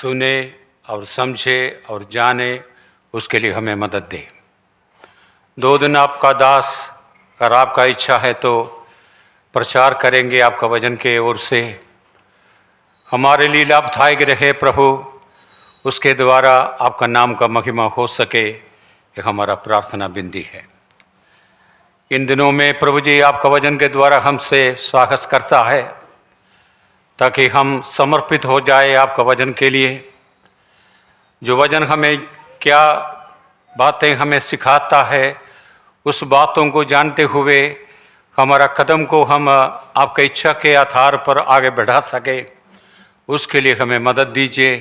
सुने और समझे और जाने, उसके लिए हमें मदद दे। 2 दिन आपका दास, अगर आपका इच्छा है तो प्रचार करेंगे आपका वचन के ओर से। हमारे लिए लाभदायक रहे प्रभु, उसके द्वारा आपका नाम का महिमा हो सके, ये हमारा प्रार्थना बिंदी है। इन दिनों में प्रभु जी आपका वचन के द्वारा हमसे साहस करता है ताकि हम समर्पित हो जाए आपका वचन के लिए। जो वचन हमें क्या बातें हमें सिखाता है, उस बातों को जानते हुए हमारा कदम को हम आपकी इच्छा के आधार पर आगे बढ़ा सके, उसके लिए हमें मदद दीजिए,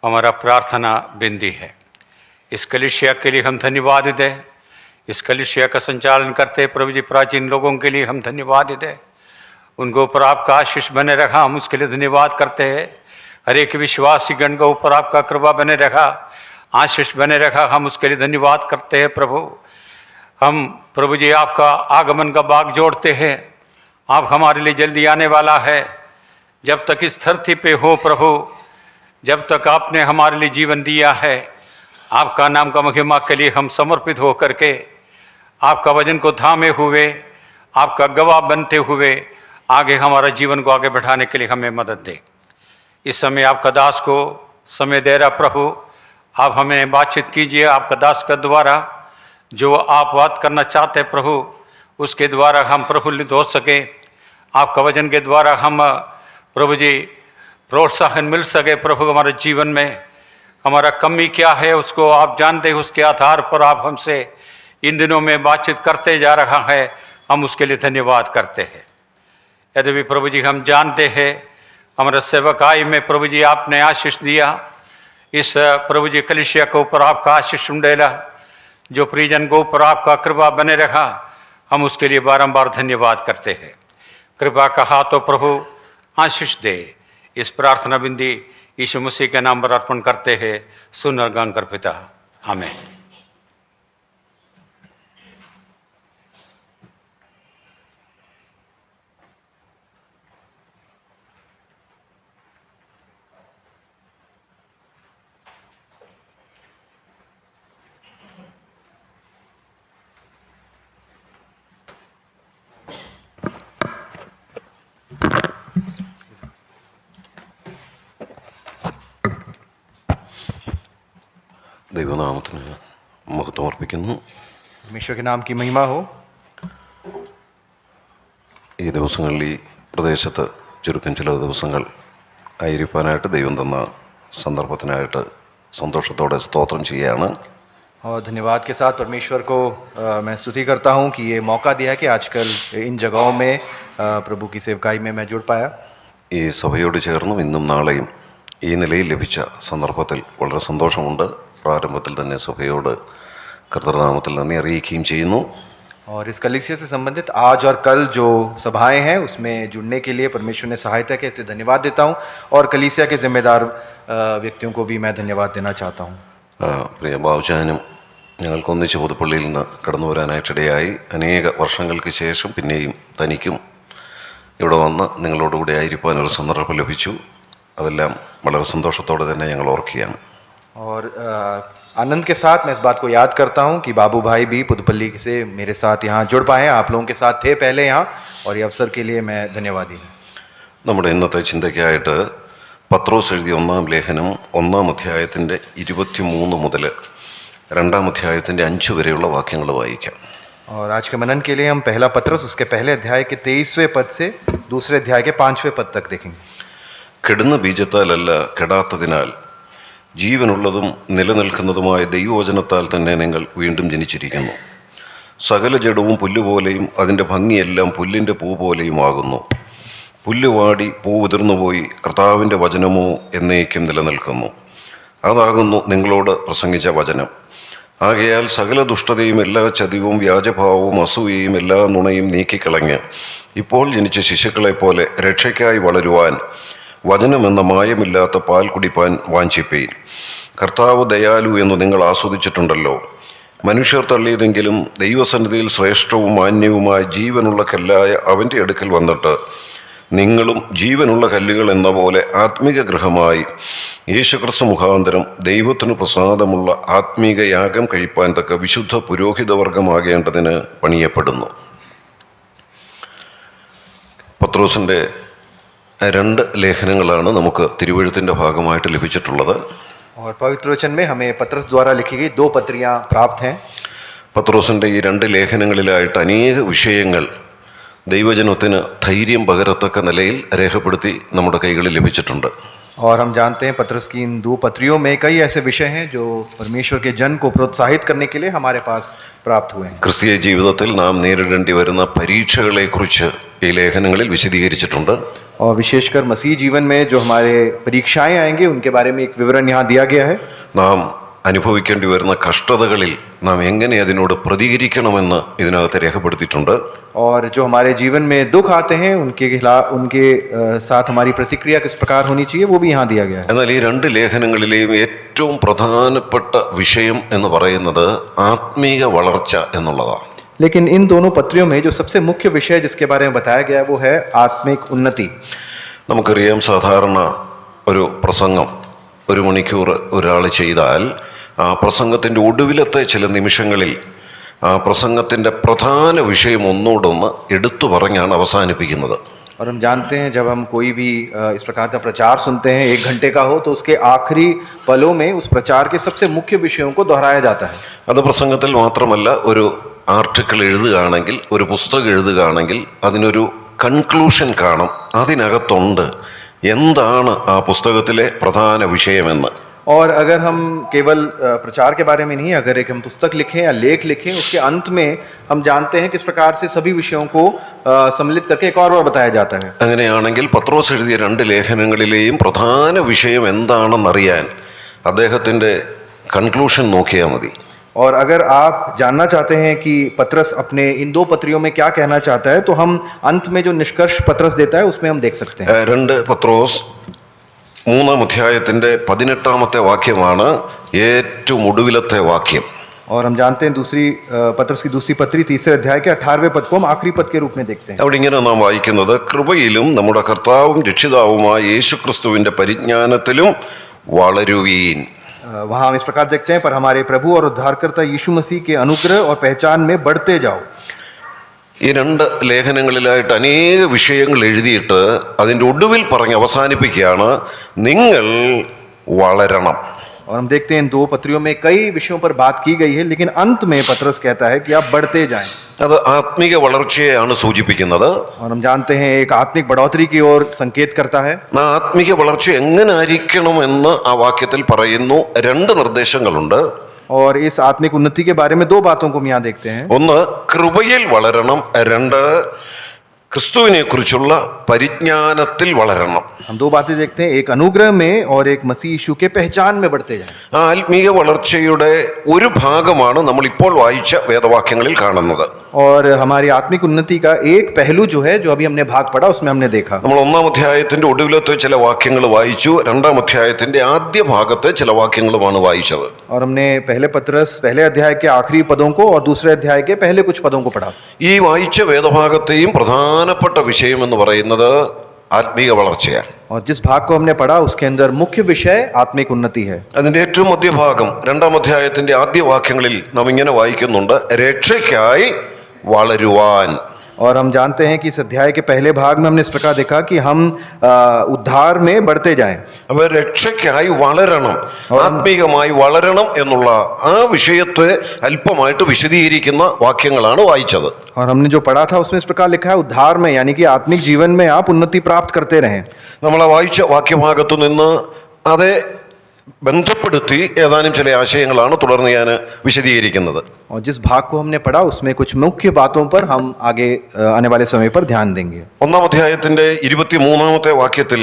हमारा प्रार्थना बिंदी है। इस कलीसिया के लिए हम धन्यवाद दें। इस कलीसिया का संचालन करते प्रभु जी प्राचीन लोगों के लिए हम धन्यवाद दें। उनके ऊपर आपका आशीष बने रखा, हम उसके लिए धन्यवाद करते हैं। हर एक विश्वासी गण के ऊपर आपका कृपा बने रखा, आशीष बने रखा, हम उसके लिए धन्यवाद करते हैं प्रभु। हम प्रभु जी आपका आगमन का बाग जोड़ते हैं। आप हमारे लिए जल्दी आने वाला है। जब तक इस धरती पे हो प्रभु, जब तक आपने हमारे लिए जीवन दिया है, आपका नाम का महिमा के लिए हम समर्पित हो करके आपका वचन को थामे हुए, आपका गवाह बनते हुए आगे हमारा जीवन को आगे बढ़ाने के लिए हमें मदद दे। इस समय आपका दास को समय दे रहा प्रभु, आप हमें बातचीत कीजिए आपका दास का द्वारा। जो आप बात करना चाहते प्रभु, उसके द्वारा हम प्रफुल्लित हो सके। आपका वचन के द्वारा हम प्रभु जी प्रोत्साहन मिल सके प्रभु। हमारे जीवन में हमारा कमी क्या है उसको आप जानते हैं, उसके आधार पर आप हमसे इन दिनों में बातचीत करते जा रहा है, हम उसके लिए धन्यवाद करते हैं। यदि भी प्रभु जी हम जानते हैं हमारे सेवकाई में प्रभु जी आपने आशीष दिया, इस प्रभु जी कलीसिया के ऊपर आपका आशीष उंडेला, जो परिजन को ऊपर आपका कृपा बने रखा, हम उसके लिए बारंबार धन्यवाद करते हैं। कृपा का हाथ तो प्रभु आशीष दे। इस प्रार्थना बिंदी यीशु मसीह के नाम पर अर्पण करते हैं, सुन और गण कर पिता, आमीन। ദൈവനാമത്തിന് മഹത്വം അർപ്പിക്കുന്നു. ईश्वर के नाम की महिमा हो। ഈ ദിവസങ്ങളിൽ ഈ പ്രദേശത്ത് ചുരുക്കം ചില ദിവസങ്ങൾ ആയിരിക്കാനായിട്ട് ദൈവം തന്ന സന്ദർഭത്തിനായിട്ട് സന്തോഷത്തോടെ സ്തോത്രം ചെയ്യുകയാണ്. और धन्यवाद के साथ परमेश्वर को मैं स्तुति करता हूँ कि ये मौका दिया कि आजकल इन जगहों में प्रभु की सेवकाई में मैं जुड़ पाया। ഈ സഭയോട് ചേർന്നും ഇന്നും നാളെയും ഈ നിലയിൽ ലഭിച്ച സന്ദർഭത്തിൽ വളരെ സന്തോഷമുണ്ട്. പ്രാരംഭത്തിൽ തന്നെ സഭയോട് കർത്തൃനാമത്തിൽ നന്ദി അറിയിക്കുകയും ചെയ്യുന്നു. और इस कलीसिया से संबंधित आज और कल जो सभाएं हैं उसमें जुड़ने के लिए परमेश्वर ने सहायता की, इसलिए धन्यवाद देता हूं। और कलीसिया के जिम्मेदार व्यक्तियों को भी मैं धन्यवाद देना चाहता हूं. പ്രിയ ബാബുചാനും ഞങ്ങൾക്കൊന്നിച്ച് പുതുപ്പള്ളിയിൽ നിന്ന് കടന്നു വരാനായിട്ടിടയായി. അനേക വർഷങ്ങൾക്ക് ശേഷം പിന്നെയും തനിക്കും ഇവിടെ വന്ന് നിങ്ങളോടുകൂടി ആയിരിക്കാൻ ഒരു സന്ദർഭം ലഭിച്ചു. അതെല്ലാം വളരെ സന്തോഷത്തോടെ തന്നെ ഞങ്ങൾ ഓർക്കുകയാണ്. और आनंद के साथ मैं इस बात को याद करता हूं कि बाबू भाई भी पुदुपल्ली से मेरे साथ यहाँ जुड़ पाए हैं। आप लोगों के साथ थे पहले यहाँ, और ये अवसर के लिए मैं धन्यवादी हूँ. നമ്മുടെ ഇന്നത്തെ ചിന്തയ്ക്കായിട്ട് പത്രോസ് എഴുതിയ 1-ാം ലേഖനം 1-ാം അധ്യായത്തിൻ്റെ 23 മുതൽ 2-ാം അധ്യായത്തിൻ്റെ 5 വരെയുള്ള വാക്യങ്ങൾ വായിക്കാം. और आज के मनन के लिए हम पहला पत्रस उसके पहले अध्याय के 23वें पद से दूसरे अध्याय के 5वें पद तक देखेंगे. കെടുന്ന ബീജത്താലല്ല, കെടാത്തതിനാൽ ജീവനുള്ളതും നിലനിൽക്കുന്നതുമായ ദൈവവചനത്താൽ തന്നെ നിങ്ങൾ വീണ്ടും ജനിച്ചിരിക്കുന്നു. സകല ജഡവും പുല്ലുപോലെയും അതിൻ്റെ ഭംഗിയെല്ലാം പുല്ലിൻ്റെ പൂ പോലെയും ആകുന്നു. പുല്ല് വാടി പൂ ഉതിർന്നുപോയി, കർത്താവിൻ്റെ വചനമോ എന്നേക്കും നിലനിൽക്കുന്നു. അതാകുന്നു നിങ്ങളോട് പ്രസംഗിച്ച വചനം. ആകയാൽ സകല ദുഷ്ടതയും എല്ലാ ചതിവും വ്യാജഭാവവും അസൂയയും എല്ലാ നുണയും നീക്കിക്കളഞ്ഞ് ഇപ്പോൾ ജനിച്ച ശിശുക്കളെപ്പോലെ രക്ഷയ്ക്കായി വളരുവാൻ വചനമെന്ന മായമില്ലാത്ത പാൽ കുടിപ്പാൻ വാഞ്ചിപ്പീൻ. കർത്താവ് ദയാലു എന്ന് നിങ്ങൾ ആസ്വദിച്ചിട്ടുണ്ടല്ലോ. മനുഷ്യർ തള്ളിയതെങ്കിലും ദൈവസന്നിധിയിൽ ശ്രേഷ്ഠവും മാന്യവുമായ ജീവനുള്ള കല്ലായ അവൻ്റെ അടുക്കൽ വന്നിട്ട് നിങ്ങളും ജീവനുള്ള കല്ലുകൾ എന്ന പോലെ ആത്മീക ഗൃഹമായി യേശുക്രിസ്തു മുഖാന്തരം ദൈവത്തിനു പ്രസാദമുള്ള ആത്മീക യാഗം കഴിപ്പാൻ തക്ക വിശുദ്ധ പുരോഹിതവർഗമാകേണ്ടതിന് പണിയപ്പെടുന്നു. പത്രോസിൻ്റെ 2 ലേഖനങ്ങളാണ് നമുക്ക് തിരുവെഴുത്തിൻ്റെ ഭാഗമായിട്ട് ലഭിച്ചിട്ടുള്ളത്. और पवित्र वचन में हमें पत्रस द्वारा लिखी गई 2 पत्रियां प्राप्त हैं. പത്രോസിൻ്റെ ഈ 2 ലേഖനങ്ങളിലായിട്ട് അനേക വിഷയങ്ങൾ ദൈവജനത്തിന് ധൈര്യം പകരത്തക്ക നിലയിൽ രേഖപ്പെടുത്തി നമ്മുടെ കൈകളിൽ ലഭിച്ചിട്ടുണ്ട്. और हम जानते हैं पत्रस की इन 2 पत्रियों में कई ऐसे विषय हैं जो परमेश्वर के जन को प्रोत्साहित करने के लिए हमारे पास प्राप्त हुए हैं. ക്രിസ്തീയ ജീവിതത്തിൽ നാം നേരിടേണ്ടി വരുന്ന പരീക്ഷകളെക്കുറിച്ച് ഈ ലേഖനങ്ങളിൽ വിശദീകരിച്ചിട്ടുണ്ട്. और विशेषकर मसीह जीवन में जो हमारे परीक्षाएं आएंगे उनके बारे में एक विवरण यहाँ दिया गया है. നാം അനുഭവിക്കേണ്ടി വരുന്ന കഷ്ടതകളിൽ നാം എങ്ങനെ അതിനോട് പ്രതികരിക്കണമെന്ന് ഇതിനകത്ത് രേഖപ്പെടുത്തിയിട്ടുണ്ട്. और जो हमारे जीवन में दुख आते हैं उनके साथ हमारी प्रतिक्रिया किस प्रकार होनी चाहिए वो भी यहाँ दिया गया है. എന്നാൽ ഈ 2 ലേഖനങ്ങളിലെയും ഏറ്റവും പ്രധാനപ്പെട്ട വിഷയം എന്ന് പറയുന്നത് ആത്മീക വളർച്ച എന്നുള്ളതാണ്. लेकिन इन दोनों पत्रियों में जो सबसे मुख्य विषय जिसके बारे में बताया गया है वो है आत्मिक उन्नति. നമുക്കറിയാം, സാധാരണ ഒരു പ്രസംഗം 1 മണിക്കൂർ ഒരാൾ ചെയ്താൽ ആ പ്രസംഗത്തിൻ്റെ ഒടുവിലത്തെ ചില നിമിഷങ്ങളിൽ ആ പ്രസംഗത്തിൻ്റെ പ്രധാന വിഷയം ഒന്നോടൊന്ന് എടുത്തു പറഞ്ഞാണ് അവസാനിപ്പിക്കുന്നത്. और हम जानते हैं जब हम कोई भी इस प्रकार का प्रचार सुनते हैं 1 घंटे का हो तो उसके आखिरी पलों में उस प्रचार के सबसे मुख्य विषयों को दोहराया जाता है. അത് പ്രസംഗത്തിൽ മാത്രമല്ല, ഒരു ആർട്ടിക്കിൾ എഴുതുകയാണെങ്കിൽ, ഒരു പുസ്തകം എഴുതുകയാണെങ്കിൽ അതിനൊരു കൺക്ലൂഷൻ കാണും. അതിനകത്തുണ്ട് എന്താണ് ആ പുസ്തകത്തിലെ പ്രധാന വിഷയമെന്ന്. और अगर हम केवल प्रचार के बारे में नहीं, अगर एक हम पुस्तक लिखें या लेख लिखें, उसके अंत में हम जानते हैं किस प्रकार से सभी विषयों को सम्मिलित करके एक और बार बताया जाता है. അങ്ങനെയാണെങ്കിൽ പത്രോസ് എഴുതിയ 2 ലേഖനങ്ങളിലെയും പ്രധാന വിഷയം എന്താണെന്നറിയാൻ അദ്ദേഹത്തിൻ്റെ കൺക്ലൂഷൻ നോക്കിയാൽ മതി. और अगर आप जानना चाहते हैं कि पत्रस अपने इन 2 पत्रियों में क्या कहना चाहता है तो हम अंत में जो निष्कर्ष पत्रस देता है उसमें हम देख सकते हैं. 2 പത്രോസ് 3-ാം അധ്യായത്തിൻ്റെ 18-ാമത്തെ വാക്യമാണ് ഏറ്റവും ഒടുവിലത്തെ വാക്യം. और हम जानते हैं पत्रस की दूसरी पत्री 3 अध्याय के 18वें पद को हम आखिरी पद के रूप में देखते हैं. അവിടെ ഇങ്ങനെ നാം വായിക്കുന്നത്, കൃപയിലും നമ്മുടെ കർത്താവും രക്ഷിതാവുമായ യേശുക്രിസ്തുവിൻ്റെ പരിജ്ഞാനത്തിലും വളരുവീൻ. वहाँ हम इस प्रकार देखते हैं, पर हमारे प्रभु और उद्धारकर्ता यीशु मसीह के अनुग्रह और पहचान में बढ़ते जाओ. ഈ 2 ലേഖനങ്ങളിലായിട്ട് അനേക വിഷയങ്ങൾ എഴുതിയിട്ട് അതിൻ്റെ ഒടുവിൽ പറഞ്ഞ് അവസാനിപ്പിക്കുകയാണ്, നിങ്ങൾ വളരണം. और हम देखते हैं इन 2 पत्रियों में कई विषयों पर बात की गई है, लेकिन अंत में पत्रस कहता है कि आप बढ़ते जाएं. അത് ആത്മീക വളർച്ചയെയാണ് സൂചിപ്പിക്കുന്നത്. और हम जानते हैं एक आत्मिक बढ़ोतरी की ओर संकेत करता है. ആ ആത്മീക വളർച്ച എങ്ങനെ ആയിരിക്കണമെന്ന് ആ വാക്യത്തിൽ പറയുന്നു. 2 നിർദ്ദേശങ്ങളുണ്ട്. और इस आत्मिक उन्नति के बारे में 2 बातों को हम यहाँ देखते हैं. ഒന്ന്, കൃപയിൽ വളരണം. 2, ക്രിസ്തുവിനെ കുറിച്ചുള്ള പരിജ്ഞാനത്തിൽ വളരണം. हम 2 बातें देखते हैं, एक अनुग्रह में और एक मसीह यीशु के पहचान में बढ़ते जाएं. ആ ആത്മീയ വളർച്ചയുടെ ഒരു ഭാഗമാണ് നമ്മൾ ഇപ്പോൾ വായിച്ച വേദവാക്യങ്ങളിൽ കാണുന്നത്. और हमारी आत्मिक उन्नति का एक पहलू जो है, जो अभी हमने भाग पढ़ा उसमें हमने देखा. നമ്മൾ 1-ാം അധ്യായത്തിന്റെ ഒടുവിലത്തെ ചില വാക്യങ്ങൾ വായിച്ചു. 2-ാം അധ്യായത്തിന്റെ ആദ്യ ഭാഗത്തെ ചില വാക്യങ്ങളുമാണ് വായിച്ചത്. और हमने पहले अध्याय के आखिरी पदों को और दूसरे अध्याय के पहले कुछ पदों को पढ़ा. ഈ വായിച്ച വേദഭാഗത്തെയും പ്രധാനപ്പെട്ട വിഷയം എന്ന് പറയുന്നത് ആത്മീക വളർച്ചയാണ്. और जिस भाग को हमने पढ़ा उसके अंदर मुख्य विषय आत्मिक उन्नति है. അതിന്റെ ഏറ്റവും മധ്യഭാഗം 2-ാം അധ്യായത്തിന്റെ ആദ്യ വാക്യങ്ങളിൽ നാം ഇങ്ങനെ വായിക്കുന്നുണ്ട്, രക്ഷയ്ക്കായി വളരുവാൻ. और हम जानते हैं कि इस अध्याय के पहले भाग में हमने इस प्रकार देखा कि हम उद्धार में बढ़ते जाएं. അപ്പോൾ രക്ഷയ്ക്കായി വളരണം, ആത്മീകമായി വളരണം എന്നുള്ള ആ വിഷയത്തെ അല്പമായിട്ട് വിശദീകരിക്കുന്ന വാക്യങ്ങളാണ് വായിച്ചത്. और हमने जो पढ़ा था उसमें इस प्रकार लिखा है, उद्धार में, यानी कि आत्मिक जीवन में आप उन्नति प्राप्त करते रहें. നമ്മൾ വായിച്ച വാക്യഭാഗത്തു നിന്ന് അതേ ബന്ധപ്പെടുത്തി ഏതാനും ചില ആശയങ്ങളാണ് തുടർന്ന് ഞാൻ വിശദീകരിക്കുന്നത്. और जिस भाग को हमने पढ़ा उसमें कुछ मुख्य बातों पर हम आगे आने वाले समय पर ध्यान देंगे. 1-ാം അധ്യായത്തിന്റെ 23-ാമത്തെ വാക്യത്തിൽ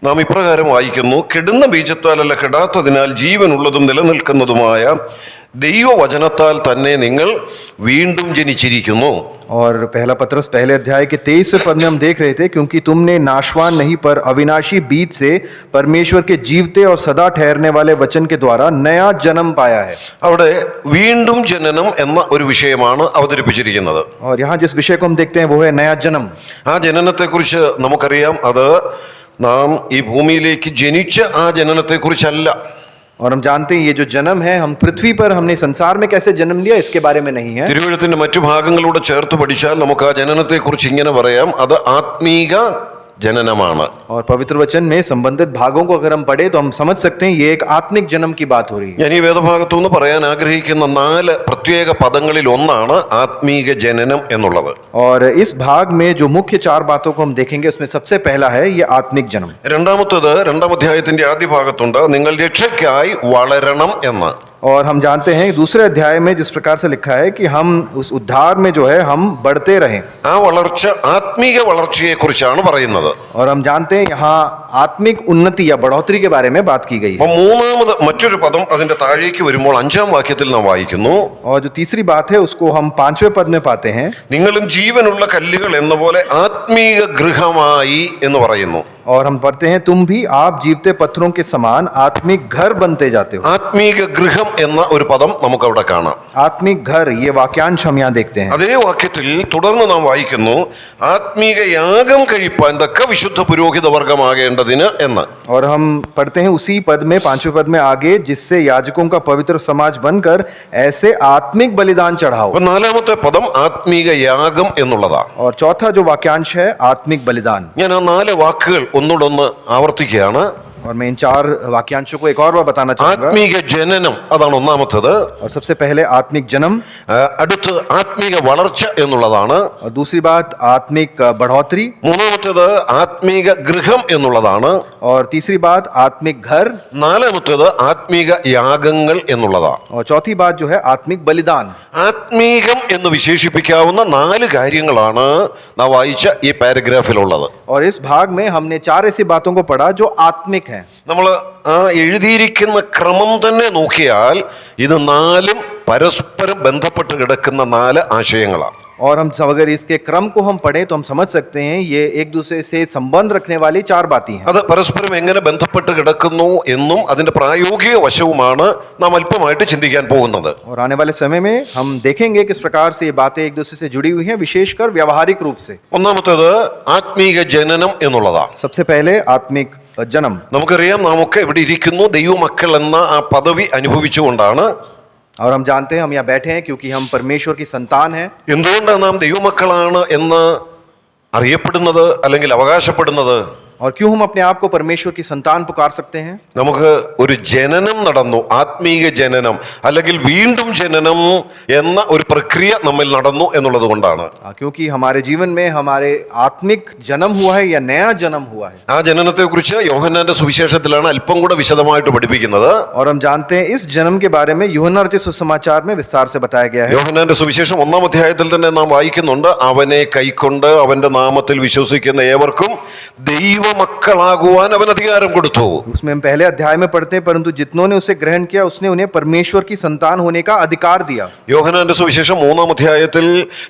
നാം ഇപ്രകാരം വായിക്കുന്നു, കെടുന്ന ബീജത്താലല്ല കെടാത്തതിനാൽ ജീവനുള്ളതും നിലനിൽക്കുന്നതുമായ ദൈവവചനത്താൽ തന്നെ നിങ്ങൾ വീണ്ടും ജനിച്ചിരിക്കുന്നു. और पहला पत्रस पहले अध्याय के 23वें पद में हम देख रहे थे, क्योंकि तुमने नाशवान नहीं पर अविनाशी बीज से परमेश्वर के जीवते और सदा ठहरने वाले वचन के द्वारा नया जन्म पाया है. അവിടെ വീണ്ടും ജനനം എന്ന ഒരു വിഷയമാണ് അവതരിപ്പിച്ചിരിക്കുന്നത്. और यहाँ जिस विषय को हम देखते हैं वो है नया जन्म. ആ ജനനത്തെക്കുറിച്ച് നമുക്കറിയാം, അത് നാം ഈ ഭൂമിയിലേക്ക് ജനിച്ച ആ ജനനത്തെക്കുറിച്ചല്ല. और हम जानते हैं ये जो जन्म है, हम पृथ्वी पर हमने संसार में कैसे जन्म लिया इसके बारे में नहीं है. തിരുവെഴുത്തിന്റെ മറ്റു ഭാഗങ്ങളൂടെ ചേർത്ത് പഠിച്ചാൽ നമുക്ക് ആ ജനനത്തെക്കുറിച്ച് ഇങ്ങനെ പറയാം, അത് ആത്മീക ജനനമാണ്. और पवित्र वचन में संबंधित भागों को अगर हम पढ़े तो हम समझ सकते हैं ये एक आत्मिक जन्म की बात हो रही है. ഞാൻ ഈ വേദഭാഗത്തു നിന്ന് പറയാൻ ആഗ്രഹിക്കുന്ന 4 പ്രത്യേക പദങ്ങളിൽ ഒന്നാണ് ആത്മീക ജനനം എന്നുള്ളത്. और इस भाग में जो मुख्य 4 बातों को हम देखेंगे उसमें सबसे पहला है ये आत्मिक जन्म. രണ്ടാമത്തേത് 2-ാം അധ്യായത്തിന്റെ ആദ്യ ഭാഗത്തുണ്ട്, നിങ്ങൾ രക്ഷയ്ക്കായി വളരണം എന്ന്. और हम जानते हैं दूसरे अध्याय में जिस प्रकार से लिखा है कि हम उस उद्धार में जो है हम बढ़ते रहें. ആ വളർച്ച ആത്മീക വളർച്ചയെ കുറിച്ചാണ് പറയുന്നത്. और हम जानते हैं यहाँ आत्मिक उन्नति या बढ़ोतरी के बारे में बात की गई है. അപ്പൊ മൂന്നാമത് മറ്റൊരു പദം അതിന്റെ താഴേക്ക് വരുമ്പോൾ 5-ാം വാക്യത്തിൽ നാം വായിക്കുന്നു, और जो तीसरी बात है उसको हम 5वें पद में पाते हैं, നിങ്ങളും ജീവനുള്ള കല്ലുകൾ എന്ന പോലെ ആത്മീക ഗൃഹമായി എന്ന് പറയുന്നു. और हम पढ़ते हैं तुम भी आप जीवते पत्थरों के समान आत्मिक घर बनते जाते हो. ആത്മീക ഗൃഹം എന്ന ഒരു പദം നമുക്ക് അവിടെ കാണാം. आत्मिक घर, ये वाक्यांश हम यहाँ देखते हैं. അതേ വാക്യത്തിൽ തുടർന്ന് നാം വായിക്കുന്നു, ആത്മീക യാഗം കഴിപ്പാൻ തക്ക വിശുദ്ധ പുരോഹിത വർഗമാകേണ്ടതിന് എന്ന്. और हम पढ़ते हैं उसी पद में 5वें पद में आगे, जिससे याजकों का पवित्र समाज बनकर ऐसे आत्मिक बलिदान चढ़ाओ. അപ്പൊ 4-ാമത്തെ പദം ആത്മീക യാഗം എന്നുള്ളതാ. और चौथा जो वाक्यांश है आत्मिक बलिदान. ഞാൻ ആ 4 വാക്കുകൾ ഒന്നുകൂടെ ആവർത്തിക്കുകയാണ്. और मैं इन 4 वाक्यांशों को एक और बार बताना चाहूंगा. ആത്മീക ജനനം അതാണ് ഒന്നാമത്തേത്. और सबसे पहले आत्मिक जन्म, അടുത്ത് ആത്മീക വളർച്ച എന്നുള്ളതാണ്. और दूसरी बात आत्मिक बढ़ोतरी, മൂന്നാമത്തേത് ആത്മീക ഗൃഹം എന്നുള്ളതാണ്. और तीसरी बात आत्मिक घर, നാലാമത്തേത് ആത്മീക യാഗങ്ങൾ എന്നുള്ളതാണ്. और चौथी बात जो है आत्मिक बलिदान. ആത്മീകം എന്ന് വിശേഷിപ്പിക്കാവുന്ന 4 കാര്യങ്ങളാണ് നാം വായിച്ച ഈ പാരഗ്രാഫിലുള്ളത്. और इस भाग में हमने 4 ऐसी बातों को पढ़ा जो आत्मिक हैं. നമ്മൾ ആ എഴുതിയിരിക്കുന്ന ക്രമം തന്നെ നോക്കിയാൽ ഇത് 4ഉം പരസ്പരം ബന്ധപ്പെട്ട് കിടക്കുന്ന 4 ആശയങ്ങളാണ്. और हम अगर इसके क्रम को हम पढ़ें तो हम समझ सकते हैं ये एक दूसरे से संबंध रखने वाली 4 बातें हैं. അത് പരസ്പരം എങ്ങനെ ബന്ധപ്പെട്ട് കിടക്കുന്നു എന്നും അതിന്റെ പ്രായോഗിക വശവുമാണ് നാം അല്പമായിട്ട് ചിന്തിക്കാൻ പോകുന്നത്. और आने वाले समय में हम देखेंगे किस प्रकार से ये बातें एक दूसरे से जुड़ी हुई हैं, विशेषकर व्यावहारिक रूप से. ഒന്നാമത്തേത് ആത്മീക ജനനം എന്നുള്ളതാണ്. सबसे पहले आत्मिक जन्म. നമുക്കറിയാം, നാം ഒക്കെ ഇവിടെ ഇരിക്കുന്നു ദൈവമക്കൾ എന്ന ആ പദവി അനുഭവിച്ചുകൊണ്ടാണ്. और हम जानते हैं हम यहाँ बैठे हैं क्योंकि हम परमेश्वर की संतान हैं. എന്തുകൊണ്ടാണ് നാം ദൈവമക്കളാണ് എന്ന് അറിയപ്പെടുന്നത് അല്ലെങ്കിൽ അവകാശപ്പെടുന്നത്? और क्यों हम अपने आप को परमेश्वर की संतान पुकार सकते हैं? നമുക്ക് ഒരു ജനനം നടന്നു, ആത്മീക ജനനം അല്ലെങ്കിൽ വീണ്ടും ജനനം എന്ന ഒരു പ്രക്രിയ നമ്മിൽ നടന്നു എന്നുള്ളത് കൊണ്ടാണ്. क्योंकि हमारे जीवन में हमारे आत्मिक जन्म हुआ है या नया जन्म हुआ है. ആ ജനനത്തെക്കുറിച്ച് യോഹന്നാന്റെ സുവിശേഷത്തിലാണ് അല്പം കൂടെ വിശദമായിട്ട് പഠിപ്പിക്കുന്നത്. और हम जानते हैं इस जन्म के बारे में यूहन्ना रचित सुसमाचार में विस्तार से बताया गया है. യോഹന്നാന്റെ സുവിശേഷം 1-ാം അധ്യായത്തിൽ തന്നെ നാം വായിക്കുന്നുണ്ട്, അവനെ കൈക്കൊണ്ട് അവന്റെ നാമത്തിൽ വിശ്വസിക്കുന്ന ഏവർക്കും ദൈവമക്കളാകുവാൻ അവൻ അധികാരം കൊടുത്തു. उसमें हम पहले अध्याय में पढ़ते हैं, परंतु जितनों ने उसे ग्रहण किया उसने उन्हें परमेश्वर की संतान होने का अधिकार दिया. യോഹന്നാന്റെ സുവിശേഷം 3-ാം അധ്യായത്തിൽ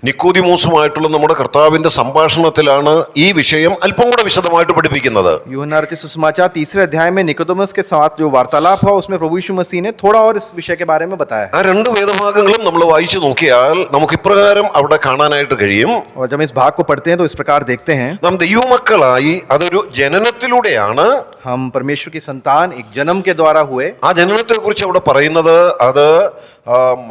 നിക്കോദിമോസുമായിട്ടുള്ള നമ്മുടെ കർത്താവിന്റെ സംഭാഷണത്തിലാണ് ഈ വിഷയം അല്പം കൂടെ വിശദമായിട്ട് പഠിപ്പിക്കുന്നത്. यूहन्ना रचित सुसमाचार 3रे अध्याय में निकोदेमस के साथ जो वार्तालाप हुआ उसमें प्रभु यीशु मसीह ने थोड़ा और इस विषय के बारे में बताया है. ആ 2 വേദഭാഗങ്ങളും നമ്മൾ വായിച്ചു നോക്കിയാൽ നമുക്ക് ഇപ്രകാരം അവിടെ കാണാനായിട്ട് കഴിയും. और जब इस भाग को पढ़ते हैं तो इस प्रकार देखते हैं, നാം ദൈവമക്കളായി അതൊരു ജനനത്തിലൂടെയാണ്. हम परमेश्वर की संतान एक जन्म के द्वारा हुए. ആ ജനനത്തെ കുറിച്ച് അവിടെ പറയുന്നത് അത്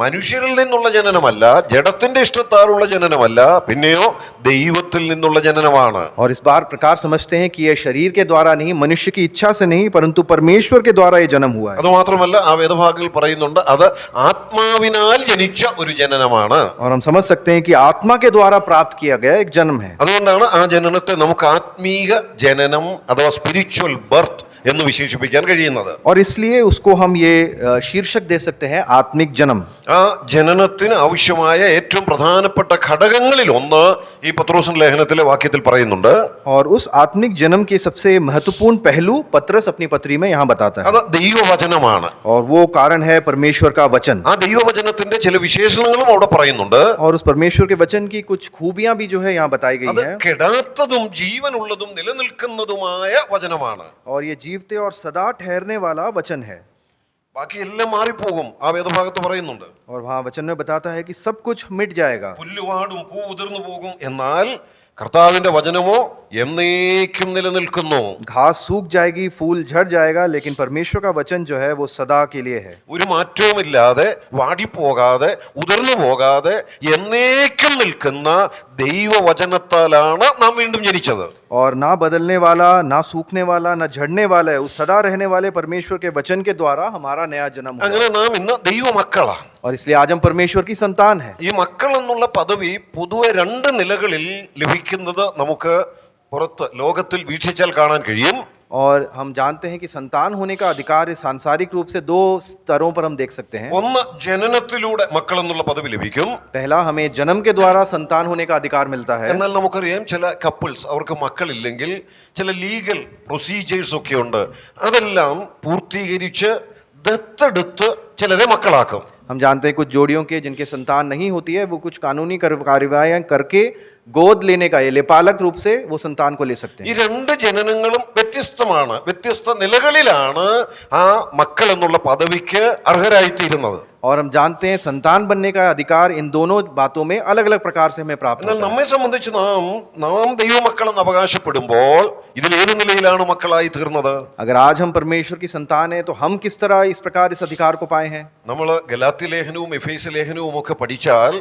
മനുഷ്യരിൽ നിന്നുള്ള ജനനമല്ല, ജഡത്തിന്റെ ഇഷ്ടത്താലുള്ള ജനനമല്ല, പിന്നെയോ ദൈവത്തിൽ നിന്നുള്ള ജനനമാണ്. और इस बार प्रकार समझते हैं कि यह शरीर के द्वारा नहीं, मनुष्य की इच्छा से नहीं, परंतु परमेश्वर के द्वारा यह जन्म हुआ है. അതുമാത്രമല്ല ആ വേദഭാഗങ്ങളിൽ പറയുന്നുണ്ട് അത് ആത്മാവിനാൽ ജനിച്ച ഒരു ജനനമാണ്. और हम समझ सकते हैं कि आत्मा के द्वारा प्राप्त किया गया एक जन्म है. അതുകൊണ്ടാണ് ആ ജനനത്തെ നമുക്ക് ആത്മീക ജനനം അഥവാ സ്പിരിച്വൽ ബർത്ത് എന്ന് വിശേഷിപ്പിക്കാൻ കഴിയുന്നത്. और इसलिए उसको हम ये शीर्षक दे सकते हैं आत्मिक जन्म। ആ ജനനത്തിന് ആവശ്യമായ ഏറ്റവും പ്രധാനപ്പെട്ട ഘടകങ്ങളിൽ ഒന്ന് ഈ പത്രോസിന്റെ ലേഖനത്തിലെ വാക്യത്തിൽ പറയുന്നുണ്ട്. और उस आत्मिक जन्म के सबसे महत्वपूर्ण पहलू पत्रस अपनी पत्री में यहाँ बताता है, അത് ദൈവവചനമാണ്. और वो कारण है परमेश्वर का वचन। ആ ദൈവവചനത്തിന്റെ ചില വിശേഷണങ്ങളും അവിടെ പറയുന്നുണ്ട്. और उस परमेश्वर के वचन की कुछ खूबियां भी जो है यहाँ बताई गई അത് हैं। കെടാത്തതും ജീവനുള്ളതും നിലനിൽക്കുന്നതുമായ വചനമാണ്. और ये जीवते और सदा ठहरने वाला वचन है। ബാക്കി എല്ലാം മാറിപ്പോകും, ആ വേദഭാഗത്ത് പറയുന്നുണ്ട്. और वहाँ वचन में बताता है कि सब कुछ मिट जाएगा, പുല്ലുവാടും പൂ ഉതിർന്നു പോകും, എന്നാൽ കർത്താവിന്റെ വചനമോ എന്നേക്കും നിലനിൽക്കുന്നു. घास सूख जाएगी, फूल झड़ जाएगा, लेकिन परमेश्वर का वचन जो है वो सदा के लिए है। ഒരു മാറ്റവുമില്ലാതെ വാടിപ്പോകാതെ ഉതിർന്നു പോകാതെ എന്നേക്കും നിൽക്കുന്ന ദൈവവചനത്താലാണ് നാം വീണ്ടും ജനിച്ചത്. और ना बदलने वाला, ना सूखने वाला, ना झड़ने वाला है, उस सदा रहने वाले परमेश्वर के वचन के द्वारा हमारा नया जन्म हुआ। അങ്ങനെ നാം ഇന്ന് ദൈവമക്കളാണ്. और इसलिए आज हम परमेश्वर की संतान है। ഈ മക്കൾ എന്നുള്ള പദവി പൊതുവെ രണ്ട് നിലകളിൽ ലഭിക്കുന്നത് നമുക്ക് പുറത്ത് ലോകത്തിൽ വീക്ഷിച്ചാൽ കാണാൻ കഴിയും. और हम जानते हैं कि संतान होने का अधिकार इस सांसारिक रूप से दो स्तरों पर हम देख सकते हैं। ഒന്ന് ജനനത്തിലൂടെ മക്കൾ എന്നുള്ള പദവി ലഭിക്കും. पहला, हमें जन्म के द्वारा संतान होने का अधिकार मिलता है। എന്നാൽ നമുക്കറിയാം ചില കപ്പിൾസ് അവർക്ക് മക്കളില്ലെങ്കിൽ ചില ലീഗൽ പ്രൊസീജിയേഴ്സ് ഒക്കെ ഉണ്ട്. അതെല്ലാം പൂർത്തീകരിച്ച് ദത്തെടുത്ത് ചിലരെ മക്കളാക്കും. हम जानते हैं कुछ जोड़ियों के जिनके संतान नहीं होती है, वो कुछ कानूनी कार्यवाहियां करके गोद लेने का, ये लेपालक रूप से वो संतान को ले सकते ഈ हैं। രണ്ട് ജനനങ്ങളും വ്യത്യസ്തമാണ്, വ്യത്യസ്ത നിലകളിലാണ് ആ മക്കൾ എന്നുള്ള പദവിക്ക് അർഹരായിത്തീരുന്നത്. और हम जानते हैं संतान बनने का अधिकार इन दोनों बातों में अलग अलग प्रकार से हमें प्राप्त എന്നാൽ होता है। നമ്മെ സംബന്ധിച്ച് നാം ദൈവമക്കളെന്ന് അവകാശപ്പെടുമ്പോൾ ഇതിൽ ഏത് നിലയിലാണ് മക്കളായി തീർന്നത്? अगर आज हम परमेश्वर की संतान हैं तो हम किस तरह इस प्रकार इस अधिकार को पाए हैं? നമ്മൾ ഗലാത്യ ലേഖനവും എഫേസ്യ ലേഖനവും ഒക്കെ പഠിച്ചാൽ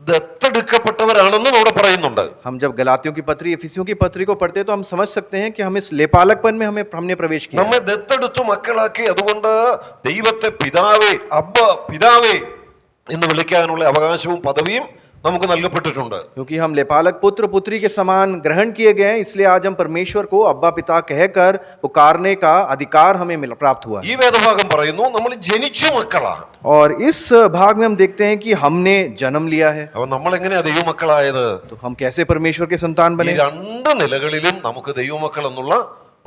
ദത്തെടുക്കപ്പെട്ടവരാണെന്നും അവിടെ പറയുന്നുണ്ട്. हम जब गलातियों की पत्री, एफिसियों की पत्री को पढ़ते हैं तो हम समझ सकते हैं कि हम इस लेपालकपन में हमने प्रवेश किया है। നമ്മെ ദത്തെടുത്തു മക്കളാക്കി, അതുകൊണ്ട് ദൈവത്തെ പിതാവേ, അബ്ബ പിതാവേ എന്ന് വിളിക്കാനുള്ള അവകാശവും പദവിയും നമുക്ക് നൽകപ്പെട്ടിട്ടുണ്ട്. क्योंकि हम लेपालक पुत्र पुत्री के समान ग्रहण किए गए हैं, इसलिए आज हम परमेश्वर को अब्बा पिता कहकर पुकारने का अधिकार हमें प्राप्त हुआ है। ഈ വേദഭാഗം പറയുന്നു നമ്മൾ ജനിച്ച മക്കളാണ്. और इस भाग में हम देखते हैं कि हमने जन्म लिया है। അപ്പൊ നമ്മൾ എങ്ങനെയാ ദൈവമക്കളായത്? तो हम कैसे परमेश्वर के संतान ഈ बने? രണ്ട് നിലകളിലും നമുക്ക് ദൈവമക്കൾ എന്നുള്ള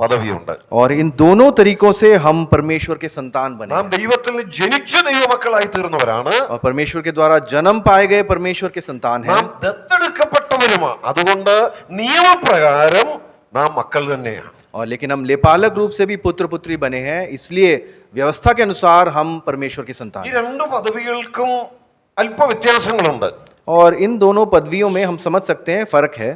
പദവിയുണ്ട്. और इन दोनों तरीकों से हम परमेश्वर के संतान बने। നാം ദൈവത്തിൽ നിന്ന് ജനിച്ച ദൈവമക്കളായി തീർന്നവരാണ്. और परमेश्वर के द्वारा जन्म पाए गए परमेश्वर के संतान हैं। നാം ദത്തെടുക്കപ്പെട്ടവരുമാണ്, അതുകൊണ്ട് നിയമപ്രകാരം നാം മക്കൾ തന്നെയാണ്. और लेकिन हम लेपालक रूप से भी पुत्र पुत्री बने हैं, इसलिए व्यवस्था के अनुसार हम परमेश्वर के संतान ഈ हैं। രണ്ട് പദവികൾക്കും അല്പ വ്യത്യാസങ്ങളുണ്ട്. और इन दोनों पदवियों में हम समझ सकते हैं फर्क है।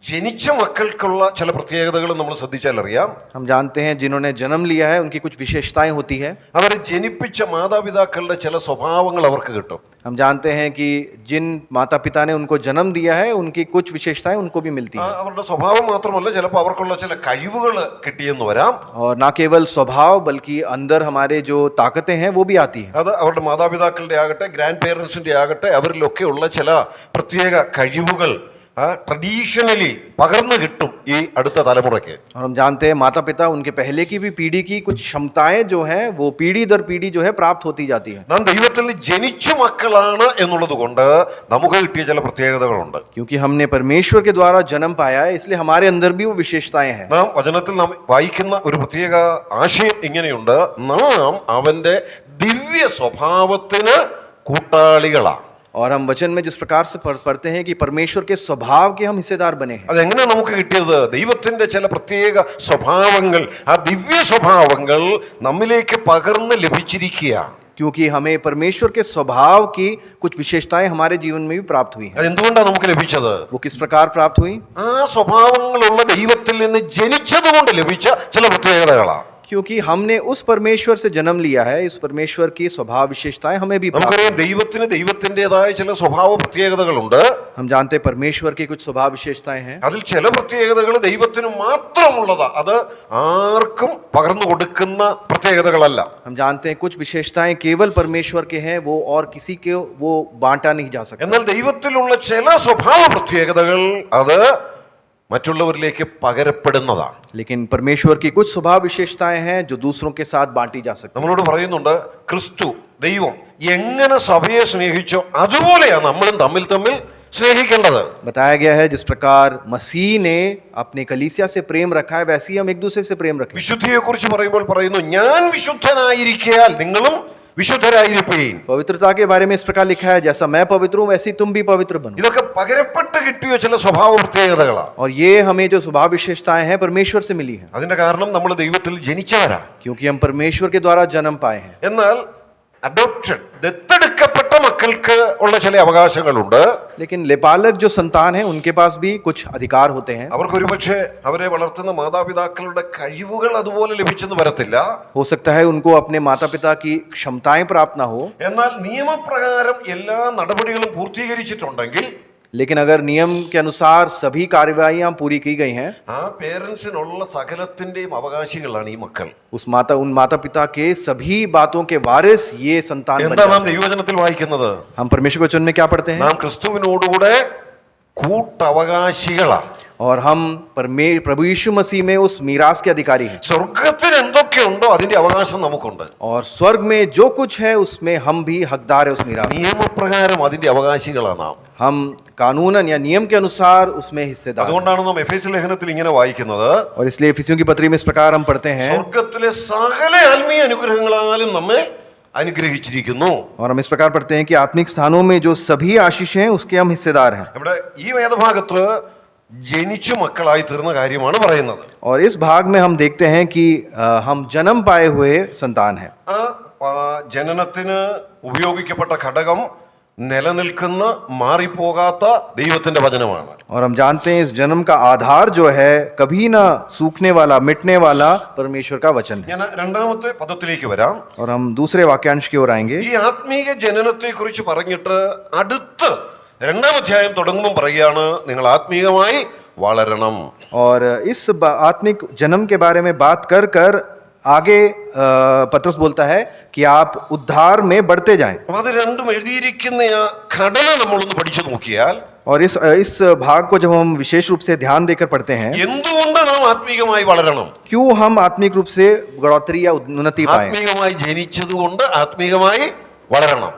ജനിച്ച മക്കൾക്കുള്ള ചില പ്രത്യേകതകൾ നമ്മൾ ശ്രദ്ധിച്ചാൽ അറിയാം. हम जानते हैं जिन्होंने जन्म लिया है उनकी कुछ विशेषताएं होती है। അവരെ ജനിപ്പിച്ച മാതാപിതാക്കളുടെ ചില സ്വഭാവങ്ങൾ അവർക്ക് കിട്ടും. हम जानते हैं कि जिन माता पिता ने उनको जन्म दिया है उनकी कुछ विशेषताएं उनको भी मिलती हैं। അവരുടെ സ്വഭാവം മാത്രമല്ല, ചിലപ്പോൾ അവർക്കുള്ള ചില കഴിവുകൾ കിട്ടിയെന്ന് വരാം. और ना केवल स्वभाव बल्कि अंदर हमारे जो ताकतें हैं वो भी आती हैं। അത് അവരുടെ മാതാപിതാക്കളുടെ ആകട്ടെ ഗ്രാൻഡ് പേരൻസിന്റെ ആകട്ടെ അവരിലൊക്കെ ഉള്ള ചില പ്രത്യേക കഴിവുകൾ ട്രഡീഷണലി പകർന്നു കിട്ടും ഈ അടുത്ത തലമുറയ്ക്ക്. और हम जानते हैं माता पिता उनके पहले की भी पीढ़ी की कुछ क्षमताएं जो हैं वो पीढ़ी दर पीढ़ी जो है प्राप्त होती जाती है। നാം ദൈവത്തിൽ നിന്ന് ജനിച്ച മക്കളാണ് എന്നുള്ളത് കൊണ്ട് നമുക്ക് കിട്ടിയ ചില പ്രത്യേകതകളുണ്ട്. क्योंकि हमने परमेश्वर के द्वारा जन्म पाया है, इसलिए हमारे अंदर भी वो विशेषताएं हैं। നാം വചനത്തിൽ നാം വായിക്കുന്ന ഒരു പ്രത്യേക ആശയം ഇങ്ങനെയുണ്ട്: നാം അവന്റെ ദിവ്യ സ്വഭാവത്തിന് കൂട്ടാളികളാണ്. और हम वचन में जिस प्रकार से पढ़ते हैं कि परमेश्वर के स्वभाव के हम हिस्सेदार बने हैं। അതെങ്ങനെ നമുക്ക് കിട്ടിയത്? ദൈവത്തിന്റെ ചില പ്രത്യേക സ്വഭാവങ്ങൾ, ആ ദിവ്യ സ്വഭാവങ്ങൾ നമ്മിലേക്ക് പകർന്ന് ലഭിച്ചിരിക്കുകയാണ്. क्योंकि हमें परमेश्वर के स्वभाव की कुछ विशेषताएं हमारे जीवन में भी प्राप्त हुई हैं। അതെന്തുകൊണ്ടാണ് നമുക്ക് ലഭിച്ചത്? वो किस प्रकार प्राप्त हुई? ആ സ്വഭാവങ്ങളുള്ള ദൈവത്തിൽ നിന്ന് ജനിച്ചത് കൊണ്ട് ലഭിച്ച ചില പ്രത്യേകതകളാണ്. क्योंकि हमने उस परमेश्वर से जन्म लिया है, इस परमेश्वर की स्वभाव विशेषताएं हमें भी प्राप्त നമുക്കറിയാം हुई। ദൈവത്തിന് ദൈവത്തിൻ്റെതായ ചില സ്വഭാവ പ്രത്യേകതകളുണ്ട്. हम जानते हैं परमेश्वर की कुछ स्वभाव विशेषताएं हैं। അതിൽ ചില പ്രത്യേകതകൾ ദൈവത്തിന് മാത്രമുള്ളതാ, അത് ആർക്കും പകർന്നു കൊടുക്കുന്ന പ്രത്യേകതകളല്ല. हम जानते हैं कुछ विशेषताएं केवल परमेश्वर के हैं, वो और किसी के वो बांटा नहीं जा सकता। എന്നാൽ ദൈവത്തിലുള്ള ചില സ്വഭാവ പ്രത്യേകതകൾ അത് മറ്റുള്ളവരിലേക്ക് പകരപ്പെടുന്നതാണ്. लेकिन परमेश्वर की कुछ स्वभाव विशेषताएं हैं जो दूसरों के साथ बांटी जा सकती हैं। നമ്മളോട് പറയുന്നുണ്ട് ക്രിസ്തു ദൈവം എങ്ങനെ സഭയെ സ്നേഹിച്ചോ അതുപോലെയാണ് നമ്മളും തമ്മിൽ തമ്മിൽ സ്നേഹിക്കേണ്ടത്. बताया गया है जिस प्रकार मसीह ने अपने कलीसिया से प्रेम रखा है वैसे ही हम एक दूसरे से प्रेम रखें। വിശുദ്ധിയെ കുറിച്ച് പറയുമ്പോൾ പറയുന്നു ഞാൻ വിശുദ്ധനായിരിക്കയാൽ നിങ്ങളും വിശുദ്ധരായിരിപ്പീൻ. पवित्रता के बारे में इस प्रकार लिखा है जैसा मैं पवित्र हूं वैसे ही तुम भी पवित्र बनो। ഇതൊക്കെ പകരപ്പെട്ട് കിട്ടിയ ചില സ്വഭാവ പ്രത്യേകതകളാണ്. और ये हमें जो स्वभाव विशेषताएं हैं परमेश्वर से मिली हैं, അതിന്റെ കാരണം നമ്മൾ ദൈവത്തിൽ ജനിച്ചവരാ. क्योंकि हम परमेश्वर के द्वारा जन्म पाए हैं। എന്നാൽ അഡോപ്ഷൻ ദത്തെടുക്കപ്പെട്ട മക്കൾക്ക് ഉള്ള ചില അവകാശങ്ങളുണ്ട്. लेकिन लेपालक जो संतान है उनके पास भी कुछ अधिकार होते हैं। അവർക്ക് ഒരുപക്ഷെ അവരെ വളർത്തുന്ന മാതാപിതാക്കളുടെ കഴിവുകൾ അതുപോലെ ലഭിച്ചെന്ന് വരത്തില്ല. हो सकता है उनको अपने माता पिता की क्षमताएं प्राप्त ना हो, എന്നാൽ നിയമപ്രകാരം എല്ലാ നടപടികളും പൂർത്തീകരിച്ചിട്ടുണ്ടെങ്കിൽ लेकिन अगर नियम के अनुसार सभी कार्यवाहियां पूरी की गई हैं, ആ പേരൻസിനുള്ള സകലത്തിന്റെയും അവകാശികളാണ് ഈ മക്കൾ. उन माता पिता के सभी बातों के वारिस ये संतान बन എന്താ जाते നാം हैं। ദൈവവചനത്തിൽ വായിക്കുന്നത്? हम परमेश्वर के वचन में क्या पढ़ते हैं? നാം ക്രിസ്തുവിനോടുകൂടെ കൂട്ടവകാശികളാണ്. और हम प्रभु यीशु मसीह में उस मीरास के अधिकारी हैं। സ്വർഗത്തിൽ എന്തൊക്കെയുണ്ടോ അതിന്റെ അവകാശം നമുക്കുണ്ട്. और स्वर्ग में जो कुछ है उसमें हम भी हकदार है उस मीरास। നിയമപ്രകാരം അതിന്റെ അവകാശികളാണ് നാം. हम कानूनन या नियम के अनुसार उसमें हिस्सेदार हैं। അതുകൊണ്ടാണ് നാം എഫേസ്യ ലേഖനത്തിൽ ഇങ്ങനെ വായിക്കുന്നത്, और इसलिए इफिसियों की पत्री में इस प्रकार हम पढ़ते हैं, സ്വർഗത്തിലെ സകല ആത്മീയ അനുഗ്രഹങ്ങളാലും നമ്മെ അനുഗ്രഹിച്ചിരിക്കുന്നു. और हम इस प्रकार पढ़ते हैं कि आत्मिक स्थानों में जो सभी आशीष हैं उसके हम हिस्सेदार हैं। ഇവിടെ ഈ വേദഭാഗത്ത് ജനിച്ചു മക്കളായി തീർന്ന കാര്യമാണ് പറയുന്നത്. और इस भाग में हम देखते हैं कि हम जन्म पाए हुए संतान हैं। ആ ജനനത്തിന് ഉപയോഗിക്കപ്പെട്ട ഘടകം നിലനിൽക്കുന്ന മാറിപ്പോകാത്ത ദൈവത്തിന്റെ വചനമാണ്. और हम जानते हैं इस जन्म का आधार जो है कभी ना सूखने वाला मिटने वाला परमेश्वर का वचन है। ഞാൻ രണ്ടാമത്തെ പദത്തിലേക്ക് വരാം. और हम दूसरे वाक्यांश की ओर आएंगे। ഈ ആത്മീയ ജനനത്തെ കുറിച്ച് പറഞ്ഞിട്ട് അടുത്ത് രണ്ടാം അധ്യായം തുടങ്ങുമ്പോൾ പറയുകയാണ് നിങ്ങൾ ആത്മീയമായി വളരണം. और इस आत्मिक जन्म के बारे में बात कर कर आगे पत्रस बोलता है कि आप उद्धार में बढ़ते जाएं। അപ്പൊ അത് രണ്ടും എഴുതിയിരിക്കുന്ന ആ ഘടന നമ്മളൊന്ന് പഠിച്ചു നോക്കിയാൽ और इस भाग को जब हम विशेष रूप से ध्यान देकर पढ़ते हैं, എന്തുകൊണ്ട് നാം ആത്മീയമായി വളരണം? क्यों हम आत्मिक रूप से बढ़ोतरी या उन्नति पाएं? ആത്മീയമായി ജനിച്ചതുകൊണ്ട് ആത്മീയമായി വളരണം.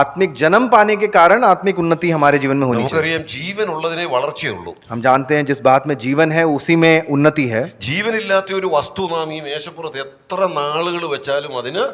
आत्मिक जन्म पाने के कारण आत्मिक उन्नति हमारे जीवन में होनी चाहिए। നമുക്കറിയാം ജീവൻ ഉള്ളതിനെ വളർച്ചയുള്ളൂ. हम जानते हैं जिस बात में जीवन है उसी में उन्नति है। ജീവനില്ലാത്ത ഒരു വസ്തു നാം ഈ മേശപ്പുറത്ത് എത്ര നാളുകൾ വെച്ചാലും അതിന്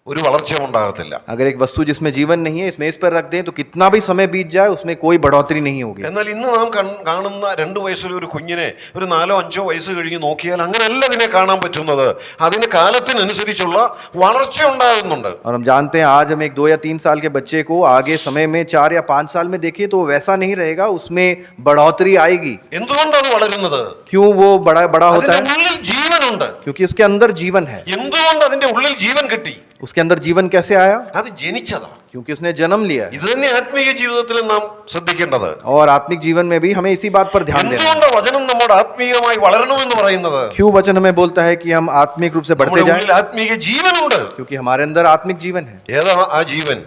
ഒരു വളർച്ച ഉണ്ടാകത്തില്ല. अगर एक वस्तु जिसमें जीवन नहीं है इस मेज पर रख दें तो कितना भी समय बीत जाए उसमें कोई बढ़ोतरी नहीं होगी। എന്നാൽ ഇന്ന് നാം കാണുന്ന 2 വയസ്സുള്ള ഒരു കുഞ്ഞിനെ ഒരു 4-5 വയസ്സ് കഴിഞ്ഞ് നോക്കിയാൽ അങ്ങനെയല്ല അതിനെ കാണാൻ പറ്റുന്നത്. അതിന് കാലത്തിനനുസരിച്ചുള്ള വളർച്ച ഉണ്ടാകുന്നുണ്ട്. और हम जानते हैं आज हम एक 2 या 3 साल के बच्चे को आगे समय में 4 या 5 साल में देखें तो वैसा नहीं रहेगा, उसमें बढ़ोतरी आएगी। എന്തുകൊണ്ടാണ് വളരുന്നത്? क्यों वो बड़ा होता അതിന്റെ है? ഉള്ളിൽ ജീവനുണ്ട്. क्योंकि उसके अंदर जीवन है। എന്തുകൊണ്ട് അതിന്റെ ഉള്ളിൽ ജീവൻ കിട്ടി? उसके अंदर जीवन कैसे आया? അത് ജനിച്ചതാ. क्योंकि उसने जन्म लिया है। ഇത് തന്നെ ആത്മീയ ജീവിതത്തിൽ നാം ശ്രദ്ധിക്കേണ്ടത്. और आत्मिक जीवन में भी हमें इसी बात पर ध्यान देना है। എന്തുകൊണ്ട് വചനം നമ്മുടെ ആത്മീയമായി വളരണമെന്ന് പറയുന്നത്? क्यों वचन हमें बोलता है कि हम आत्मिक रूप से बढ़ते നമ്മുടെ जाएं? ഉള്ളിൽ ആത്മീയ ജീവനുണ്ട്. क्योंकि हमारे अंदर आत्मिक जीवन है। ഏതാണ് ആ ജീവൻ?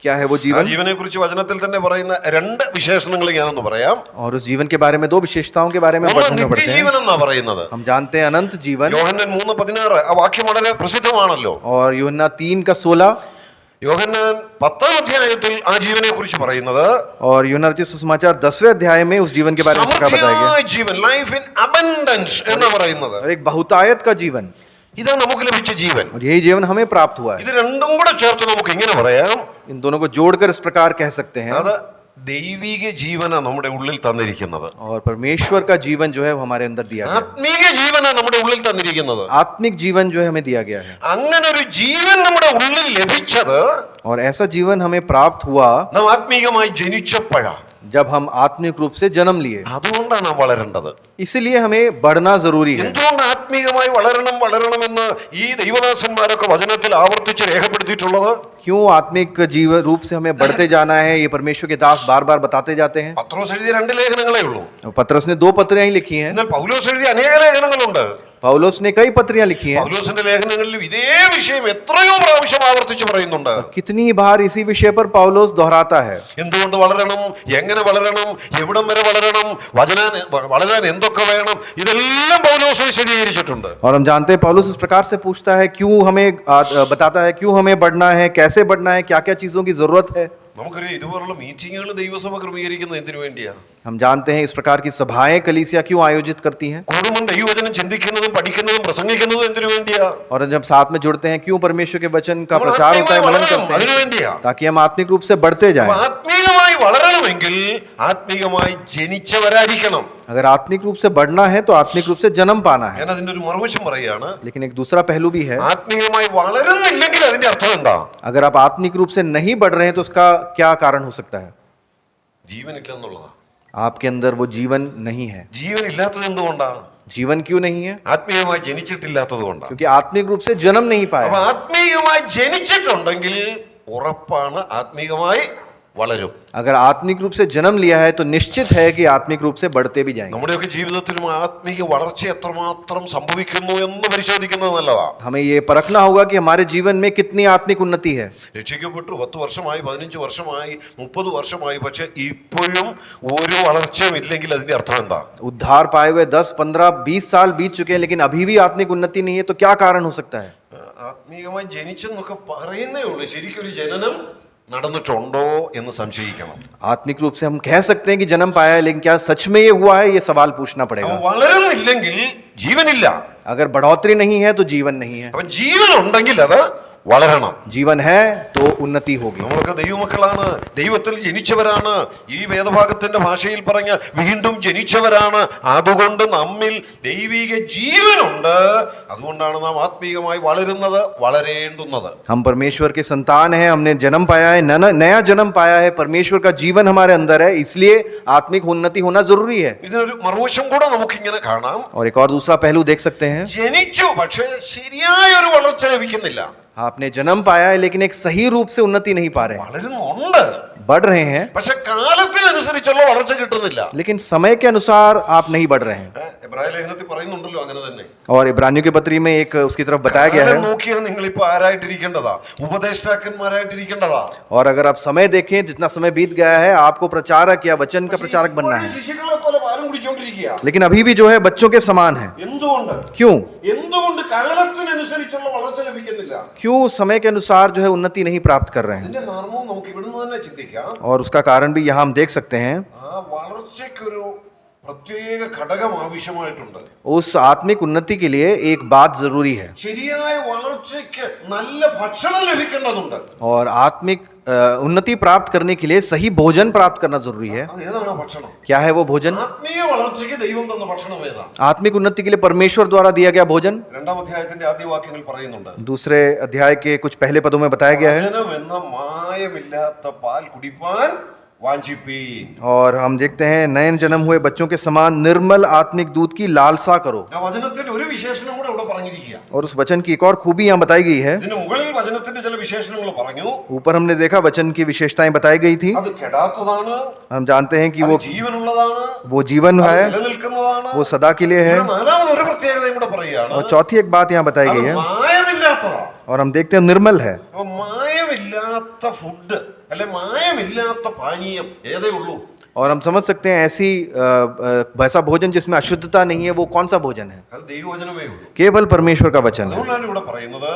क्या है वो ആ जीवन? ജീവനെ കുറിച്ച് വചനത്തിൽ തന്നെ പറയുന്ന 2 വിശേഷണങ്ങൾ ഞാനൊന്ന് പറയാം. और उस जीवन के बारे में 2 विशेषताओं के बारे में നമ്മൾ पढ़ने पड़ते हैं। നിത്യജീവൻ എന്നാ പറയുന്നത്. हम जानते हैं अनंत जीवन। യോഹന്നാൻ 3:16 ആ വാക്യം വളരെ പ്രസിദ്ധമാണല്ലോ. और यूहन्ना 3:16 യോഹന്നാൻ 10-ാം അധ്യായത്തിൽ ആ ജീവനെ കുറിച്ച് പറയുന്നത് और यूहन्ना रचित सुसमाचार 10वें अध्याय में उस जीवन के बारे में बताया गया സമൃദ്ധിയായ ജീവൻ, ലൈഫ് ഇൻ അബൻഡൻസ് എന്ന് പറയുന്നത്. और एक बहुतायत का जीवन, ഇതാണ് നമുക്ക് ലഭിച്ച ജീവൻ. और यही जीवन हमें प्राप्त हुआ है। ഇത് രണ്ടും കൂടെ ചേർത്ത് നമുക്ക് ഇങ്ങനെ പറയാം, इन दोनों को जोड़कर इस प्रकार कह सकते हैं। അത് ദൈവിക ജീവനാ നമ്മുടെ ഉള്ളിൽ തന്നിരിക്കുന്നത്. और परमेश्वर का जीवन जो है वो हमारे अंदर दिया गया है। ആത്മീക ജീവനാ നമ്മുടെ ഉള്ളിൽ തന്നിരിക്കുന്നത്. आत्मिक जीवन जो है हमें दिया गया है। അങ്ങനെ ഒരു ജീവൻ നമ്മുടെ ഉള്ളിൽ ലഭിച്ചത് और ऐसा जीवन हमें प्राप्त हुआ നാം ആത്മീകമായി ജനിച്ചപ്പോഴാ. जब हम आत्मिक रूप से जन्म लिए। അതുകൊണ്ടാണ് നാം വളരേണ്ടത്. इसलिए हमें बढ़ना जरूरी है। എന്തുകൊണ്ട് ആത്മീകമായി വളരണമെന്ന് ഈ ദൈവദാസന്മാരൊക്കെ വചനത്തിൽ ആവർത്തിച്ച് രേഖപ്പെടുത്തിയിട്ടുള്ളത്? क्यों आत्मिक जीवन रूप से हमें बढ़ते जाना है ये परमेश्वर के दास बार बार बताते जाते हैं। പത്രോസ് എഴുതിയ 2 ലേഖനങ്ങളേ ഉള്ളൂ. पतरस ने 2 पत्रें ही लिखी हैं। എന്നാൽ പൗലോസ് എഴുതിയ അനേക ലേഖനങ്ങളുണ്ട്. पौलुस ने कई पत्रियां लिखी हैं, പൗലോസിന്റെ ലേഖനങ്ങളിലും ഇതേ വിഷയം എത്രയോ പ്രാവശ്യം ആവർത്തിച്ച് പറയുന്നുണ്ട്. कितनी बार इसी विषय पर पौलुस दोहराता है। എന്തുകൊണ്ട് വളരണം, എങ്ങനെ വളരണം, എവിടം വരെ വളരണം, വളരാൻ എന്തൊക്കെ വേണം, ഇതെല്ലാം പൗലോസ് വിശദീകരിച്ചിട്ടുണ്ട്. और हम जानते हैं पौलुस इस प्रकार से पूछता है, क्यों हमें बताता है क्यों हमें बढ़ना है, कैसे बढ़ना है, क्या क्या चीजों की जरूरत है। നമുക്കറിയാം ഇതുപോലുള്ള മീറ്റിങ്ങുകൾ ദൈവസഭ ക്രമീകരിക്കുന്നത് എന്തിനു വേണ്ടിയാ? हम जानते हैं इस प्रकार की सभाएं कलीसिया क्यों आयोजित करती हैं, കുടുംബം ദൈവവചനം ചിന്തിക്കുന്നതും പഠിക്കുന്നതും പ്രസംഗിക്കുന്നതും എന്തിനു വേണ്ടിയാ? और जब साथ में जुड़ते हैं क्यों परमेश्वर के वचन का प्रचार होता है, मनन करते അതിനു हैं, വേണ്ടിയാ. ताकि हम आत्मिक रूप से बढ़ते जाएं। ആത്മീയമായി വളരണമെങ്കിൽ ആത്മീയമായി ജനിച്ചവരായിരിക്കണം. अगर आत्मिक रूप से बढ़ना है तो आत्मिक रूप से जन्म पाना है। ഞാൻ അതിന്റെ ഒരു മറുവശം പറയാണ്. लेकिन एक दूसरा पहलू भी है, ആത്മീയമായി വളരുന്നില്ലെങ്കിൽ അതിന്റെ അർത്ഥം എന്താ? अगर आप आत्मिक रूप से नहीं बढ़ रहे हैं तो उसका क्या कारण हो सकता है? ജീവനില്ല എന്നുള്ളതാ. आपके अंदर वो जीवन नहीं है। ജീവനില്ലാത്തത് എന്തുകൊണ്ടാ? जीवन क्यों नहीं है? ആത്മീയമായി ജനിച്ചിട്ടില്ലാത്തത് കൊണ്ടാ. क्योंकि आत्मिक रूप से जन्म नहीं അപ്പൊ पाया। ആത്മീയമായി ജനിച്ചിട്ടുണ്ടെങ്കിൽ ഉറപ്പാണ് ആത്മീയമായി വളരും. अगर आत्मिक रूप से जन्म लिया है तो निश्चित है कि आत्मिक रूप से बढ़ते भी जाएंगे। നമ്മുടെയൊക്കെ ജീവിതത്തിലും ആത്മീയ വളർച്ച എത്രമാത്രം സംഭവിക്കുന്നു എന്ന് പരിശോധിക്കുന്നത് നല്ലതാ. हमें ये परखना होगा कि हमारे जीवन में कितनी आत्मिक उन्नति है। രക്ഷിക്കപ്പെട്ടു 10 വർഷമായി 15 വർഷമായി 30 വർഷമായി, പക്ഷെ ഇപ്പോഴും ഒരു വളർച്ചയും ഇല്ലെങ്കിൽ അതിന്റെ അർത്ഥം എന്താ? उद्धार पाए हुए 10, 15, 20 साल बीत चुके हैं लेकिन अभी भी आत्मिक उन्नति नहीं है, तो क्या कारण हो सकता है? ആത്മീയമായി ജനിച്ചെന്നൊക്കെ പറയുന്നേ ഉള്ളൂ, ശരിക്കൊരു ജനനം നടന്നിട്ടുണ്ടോ എന്ന് സംശയിക്കണം. आत्मिक रूप से हम कह सकते हैं कि जन्म पाया है, लेकिन क्या सच में ये हुआ है, ये सवाल पूछना पड़ेगा। വളരുന്നില്ലെങ്കിൽ ജീവനില്ല. अगर बढ़ोतरी नहीं है तो जीवन नहीं है। അപ്പൊ ജീവൻ ഉണ്ടെങ്കിൽ അത് വളരണം. जीवन है तो उन्नति होगी। നമ്മളൊക്കെ ദൈവമക്കളാണ്, ദൈവത്തിൽ ജനിച്ചവരാണ്. ഈ വേദഭാഗത്തിന്റെ ഭാഷയിൽ പറഞ്ഞ വീണ്ടും ജനിച്ചവരാണ്. അതുകൊണ്ട് നമ്മിൽ ദൈവിക ജീവനുണ്ട്. അതുകൊണ്ടാണ് നാം ആത്മീയമായി വളരുന്നത്, വളരേണ്ടുന്നത്. हम परमेश्वर के संतान हैं, हमने जन्म पाया है, नया जन्म पाया है, परमेश्वर का जीवन हमारे अंदर है, इसलिए आत्मिक उन्नति होना जरूरी है। ഇതിനൊരു മറുവശം കൂടെ നമുക്കിങ്ങനെ കാണാം. और एक और दूसरा पहलू देख सकते हैं, ജനിച്ചു, പക്ഷേ ശരിയായ ഒരു വളർച്ച ലഭിക്കുന്നില്ല. आपने जन्म पाया है लेकिन एक सही रूप से उन्नति नहीं पा रहे हैं। വളരുന്നുണ്ട്, बढ़ रहे हैं പക്ഷെ കാലത്തിനനുസരിച്ചുള്ള വളർച്ച കിട്ടുന്നില്ല. लेकिन समय के अनुसार आप नहीं बढ़ रहे हैं। എബ്രായ ലേഖനത്തിൽ പറയുന്നുണ്ടല്ലോ അങ്ങനെ തന്നെ. और इब्रानियों के पत्री में एक उसकी तरफ बताया गया है। നോക്കിയാൽ നിങ്ങൾ ഇപ്പൊ ആരായിട്ടിരിക്കേണ്ടതാ? ഉപദേഷ്ടാക്കന്മാരായിട്ടിരിക്കേണ്ടതാ. और अगर आप समय देखें, जितना समय बीत गया है, आपको प्रचारक या वचन का प्रचारक बनना है, ശിശുക്കളെ പോലെ പാലും കുടിച്ചോണ്ടിരിക്കുക. लेकिन अभी भी जो है बच्चों के समान है। എന്തുകൊണ്ട്? क्यों? എന്തുകൊണ്ട് കാലത്തിനനുസരിച്ചുള്ള വളർച്ച ലഭിക്കുന്നില്ല? क्यों समय के अनुसार जो है उन्नति नहीं प्राप्त कर रहे हैं? ഇതിന്റെ കാരണവും നമുക്ക് ഇവിടുന്ന് തന്നെ ചിന്തിക്കാം. और उसका कारण भी यहाँ हम देख सकते हैं। ആ വളർച്ചയ്ക്കൊരു പ്രത്യേക ഘടകം ആവശ്യമായിട്ടുണ്ട്. उस आत्मिक उन्नति के लिए एक बात जरूरी है, ശരിയായ വളർച്ചയ്ക്ക് നല്ല ഭക്ഷണം ലഭിക്കേണ്ടതുണ്ട്. और आत्मिक उन्नति प्राप्त करने के लिए सही भोजन प्राप्त करना जरूरी है। അത് ഏതാണ് ആ ഭക്ഷണം? क्या है वो भोजन? ആത്മീയ വളർച്ചയ്ക്ക് ദൈവം തന്ന ഭക്ഷണം ഏതാണ്? आत्मिक उन्नति के लिए परमेश्वर द्वारा दिया गया भोजन 2-ാം അധ്യായത്തിന്റെ ആദ്യ വാക്യങ്ങൾ പറയുന്നുണ്ട്. दूसरे अध्याय के कुछ पहले पदों में बताया गया है। വചനം എന്ന മായമില്ലാത്ത പാൽ കുടിപ്പാൻ വാഞ്ചിപ്പീൻ. और हम देखते हैं, नए जन्म हुए बच्चों के समान निर्मल आत्मिक दूध की लालसा करो। ആ വചനത്തിന്റെ ഒരു വിശേഷണം കൂടെ ഇവിടെ പറഞ്ഞിരിക്കുക. और उस वचन की एक और खूबी यहाँ बताई गई है। ഇതിന് മുകളിൽ വചനത്തിന്റെ ചില വിശേഷണങ്ങൾ പറഞ്ഞു. ऊपर हमने देखा वचन की विशेषताएं बताई गई थी। അത് കെടാത്തതാണ്, हम जानते हैं कि അത് वो ജീവനുള്ളതാണ്, जीवन അത് है, നിലനിൽക്കുന്നതാണ്. वो सदा के लिए है। ഇവിടെ നാലാമത് ഒരു പ്രത്യേകതയും കൂടെ പറയുകയാണ്. और चौथी एक बात यहाँ बताई അത് गई है, മായമില്ലാത്തതാണ്. और हम देखते हैं निर्मल है। അപ്പൊ മായമില്ലാത്ത ഫുഡ് അല്ലെ മായമില്ലാത്ത പാനീയം ഏതേ ഉള്ളൂ? और हम समझ सकते हैं ऐसी वैसा भोजन जिसमें अशुद्धता नहीं है, वो कौन सा भोजन है? അത് ദൈവവചനമേ ഉള്ളൂ. केवल परमेश्वर का वचन है। അതുകൊണ്ടാണ് ഇവിടെ പറയുന്നത്,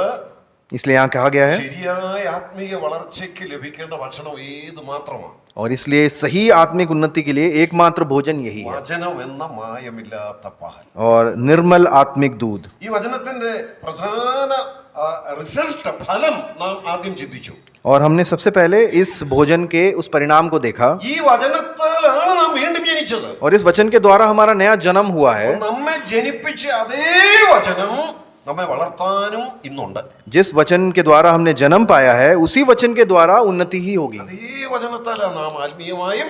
इसलिए यहाँ कहा गया है, ശരിയായ ആത്മീയ വളർച്ചയ്ക്ക് ലഭിക്കേണ്ട ഭക്ഷണം ഏത് മാത്രമാണ്? और इसलिए सही आत्मिक उन्नति के लिए एकमात्र भोजन यही है, വചനം എന്ന മായമില്ലാത്ത പാൽ. और निर्मल आत्मिक दूध। ഈ വചനത്തിന്റെ പ്രധാന റിസൾട്ട്, ഫലം നാം ആദ്യം ചിന്തിച്ചു. और हमने सबसे पहले इस भोजन के उस परिणाम को देखा, ഈ വചനത്താലാണ് നാം വീണ്ടും ജനിച്ചത്. और इस वचन के द्वारा हमारा नया जन्म हुआ है। നമ്മെ ജനിപ്പിച്ച അതേ വചനം നമ്മെ വളർത്താനും ഇന്നുണ്ട്. जिस वचन के द्वारा हमने जन्म पाया है, उसी वचन के द्वारा उन्नति ही होगी, അതേ വചനത്താലാണ് നാം ആത്മീയമായും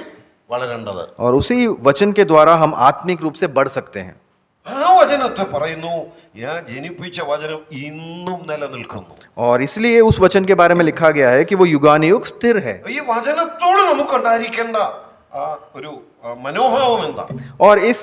വളരേണ്ടത്. और उसी वचन के द्वारा हम आत्मिक रूप से बढ़ सकते हैं। ആ വചനത്തെ പറയുന്നു, ഞാൻ ജനിപ്പിച്ച വചനം ഇന്നും നിലനിൽക്കുന്നു. और इसलिए उस वचन के बारे में लिखा गया है कि वो युगानुयुग स्थिर है। ഈ വചനത്തോട് നമുക്കുണ്ടായിരിക്കേണ്ട ആ ഒരു മനോഭാവം എന്താ, और इस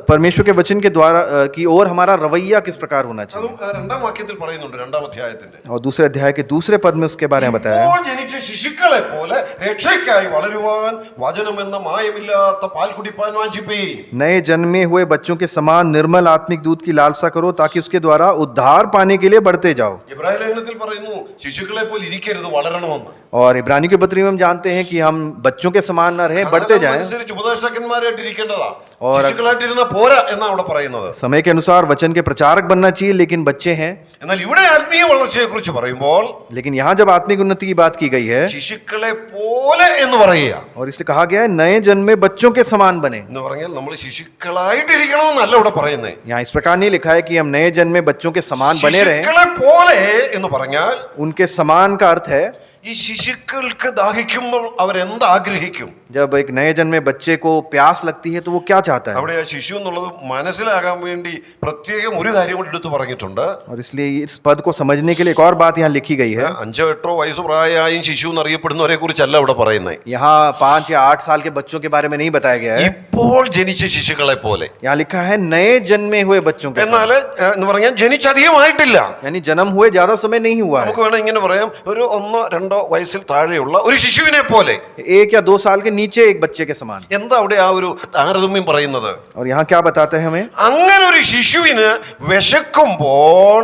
परमेश्वर के वचन के द्वारा की ओर हमारा रवैया किस प्रकार होना चाहिए। അതും രണ്ടാം വാക്യത്തിൽ പറയുന്നുണ്ട്, രണ്ടാം അധ്യായത്തിന്റെ और दूसरे अध्याय के दूसरे पद में उसके बारे में बताया है। ഇപ്പോൾ ജനിച്ച ശിശുക്കളെ പോലെ രക്ഷയ്ക്കായി വളരുവാൻ വചനമെന്ന മായമില്ലാത്ത പാൽ കുടിപ്പാൻ വാഞ്ചിപ്പീൻ. नए जन्मे हुए बच्चों के समान निर्मल आत्मिक दूध की लालसा करो ताकि उसके द्वारा उद्धार पाने के लिए बढ़ते जाओ। ഇബ്രാഹിം ലേഖനത്തിൽ പറയുന്നു ശിശുക്കളെ പോലെ ഇരിക്കരുത്, വളരണമെന്ന്. और इब्रानी के पत्री में हम जानते हैं कि हम बच्चों के समान न रहे, बढ़ते जाएं। അനുസരിച്ച് ഉപദേഷ്ടകന്മാരായിട്ട് ഇരിക്കേണ്ടതാ, और ശിശുക്കളായിട്ടിരുന്ന പോരാ എന്നാ അവിടെ പറയുന്നത്. समय के अनुसार वचन के प्रचारक बनना चाहिए, लेकिन बच्चे हैं। എന്നാൽ ഇവിടെ ആത്മീയ വളർച്ചയെ കുറിച്ച് പറയുമ്പോൾ लेकिन यहाँ जब आत्मिक उन्नति की बात की गई है ശിശുക്കളെ പോലെ എന്ന് പറയുക. और इसलिए कहा गया है नए जन्मे बच्चों के समान बने। എന്ന് പറഞ്ഞാൽ നമ്മൾ ശിശുക്കളായിട്ടിരിക്കണമെന്നല്ല ഇവിടെ പറയുന്നത്. यहाँ इस प्रकार नहीं लिखा है कि हम नए जन्मे बच्चों के समान बने रहें। ശിശുക്കളെ പോലെ എന്ന് പറഞ്ഞാൽ उनके समान का अर्थ है ഈ ശിശുക്കൾക്ക് ദാഹിക്കുമ്പോൾ അവരെന്ത് ആഗ്രഹിക്കും. जब एक नए जन्मे बच्चे को प्यास लगती है तो वो क्या चाहता है। അവിടെ ആ ശിശു എന്നുള്ളത് മനസ്സിലാകാൻ വേണ്ടി പ്രത്യേകം ഒരു കാര്യം കൂടി എടുത്തു പറഞ്ഞിട്ടുണ്ട്. और इसलिए इस पद को समझने के लिए एक और बात यहाँ लिखी गई है। 5-8 വയസ്സ് പ്രായമായും ശിശു എന്നറിയപ്പെടുന്നവരെ കുറിച്ചല്ല ഇവിടെ പറയുന്നത്. यहाँ 5 या 8 साल के बच्चों के बारे में नहीं बताया गया है। ഇപ്പോൾ ജനിച്ച ശിശുക്കളെ പോലെ. यहाँ लिखा है नए जन्मे हुए बच्चों के എന്നാൽ എന്ന് പറഞ്ഞാൽ ജനിച്ചധികമായിട്ടില്ല. यानी जन्म हुए ज्यादा समय नहीं हुआ है। നമുക്ക് വേണം ഇങ്ങനെ പറയാം, ഒരു 1-2 വയസ്സിൽ താഴെയുള്ള ഒരു ശിശുവിനെ പോലെ, 1 या 2 साल के नीचे एक बच्चे के समान। എന്താ അവിടെ ആ ഒരു താരതമ്യം പറയുന്നത്? और यहाँ क्या बताते हैं हमें, അങ്ങനെ ഒരു ശിശുവിന് വിശക്കുമ്പോൾ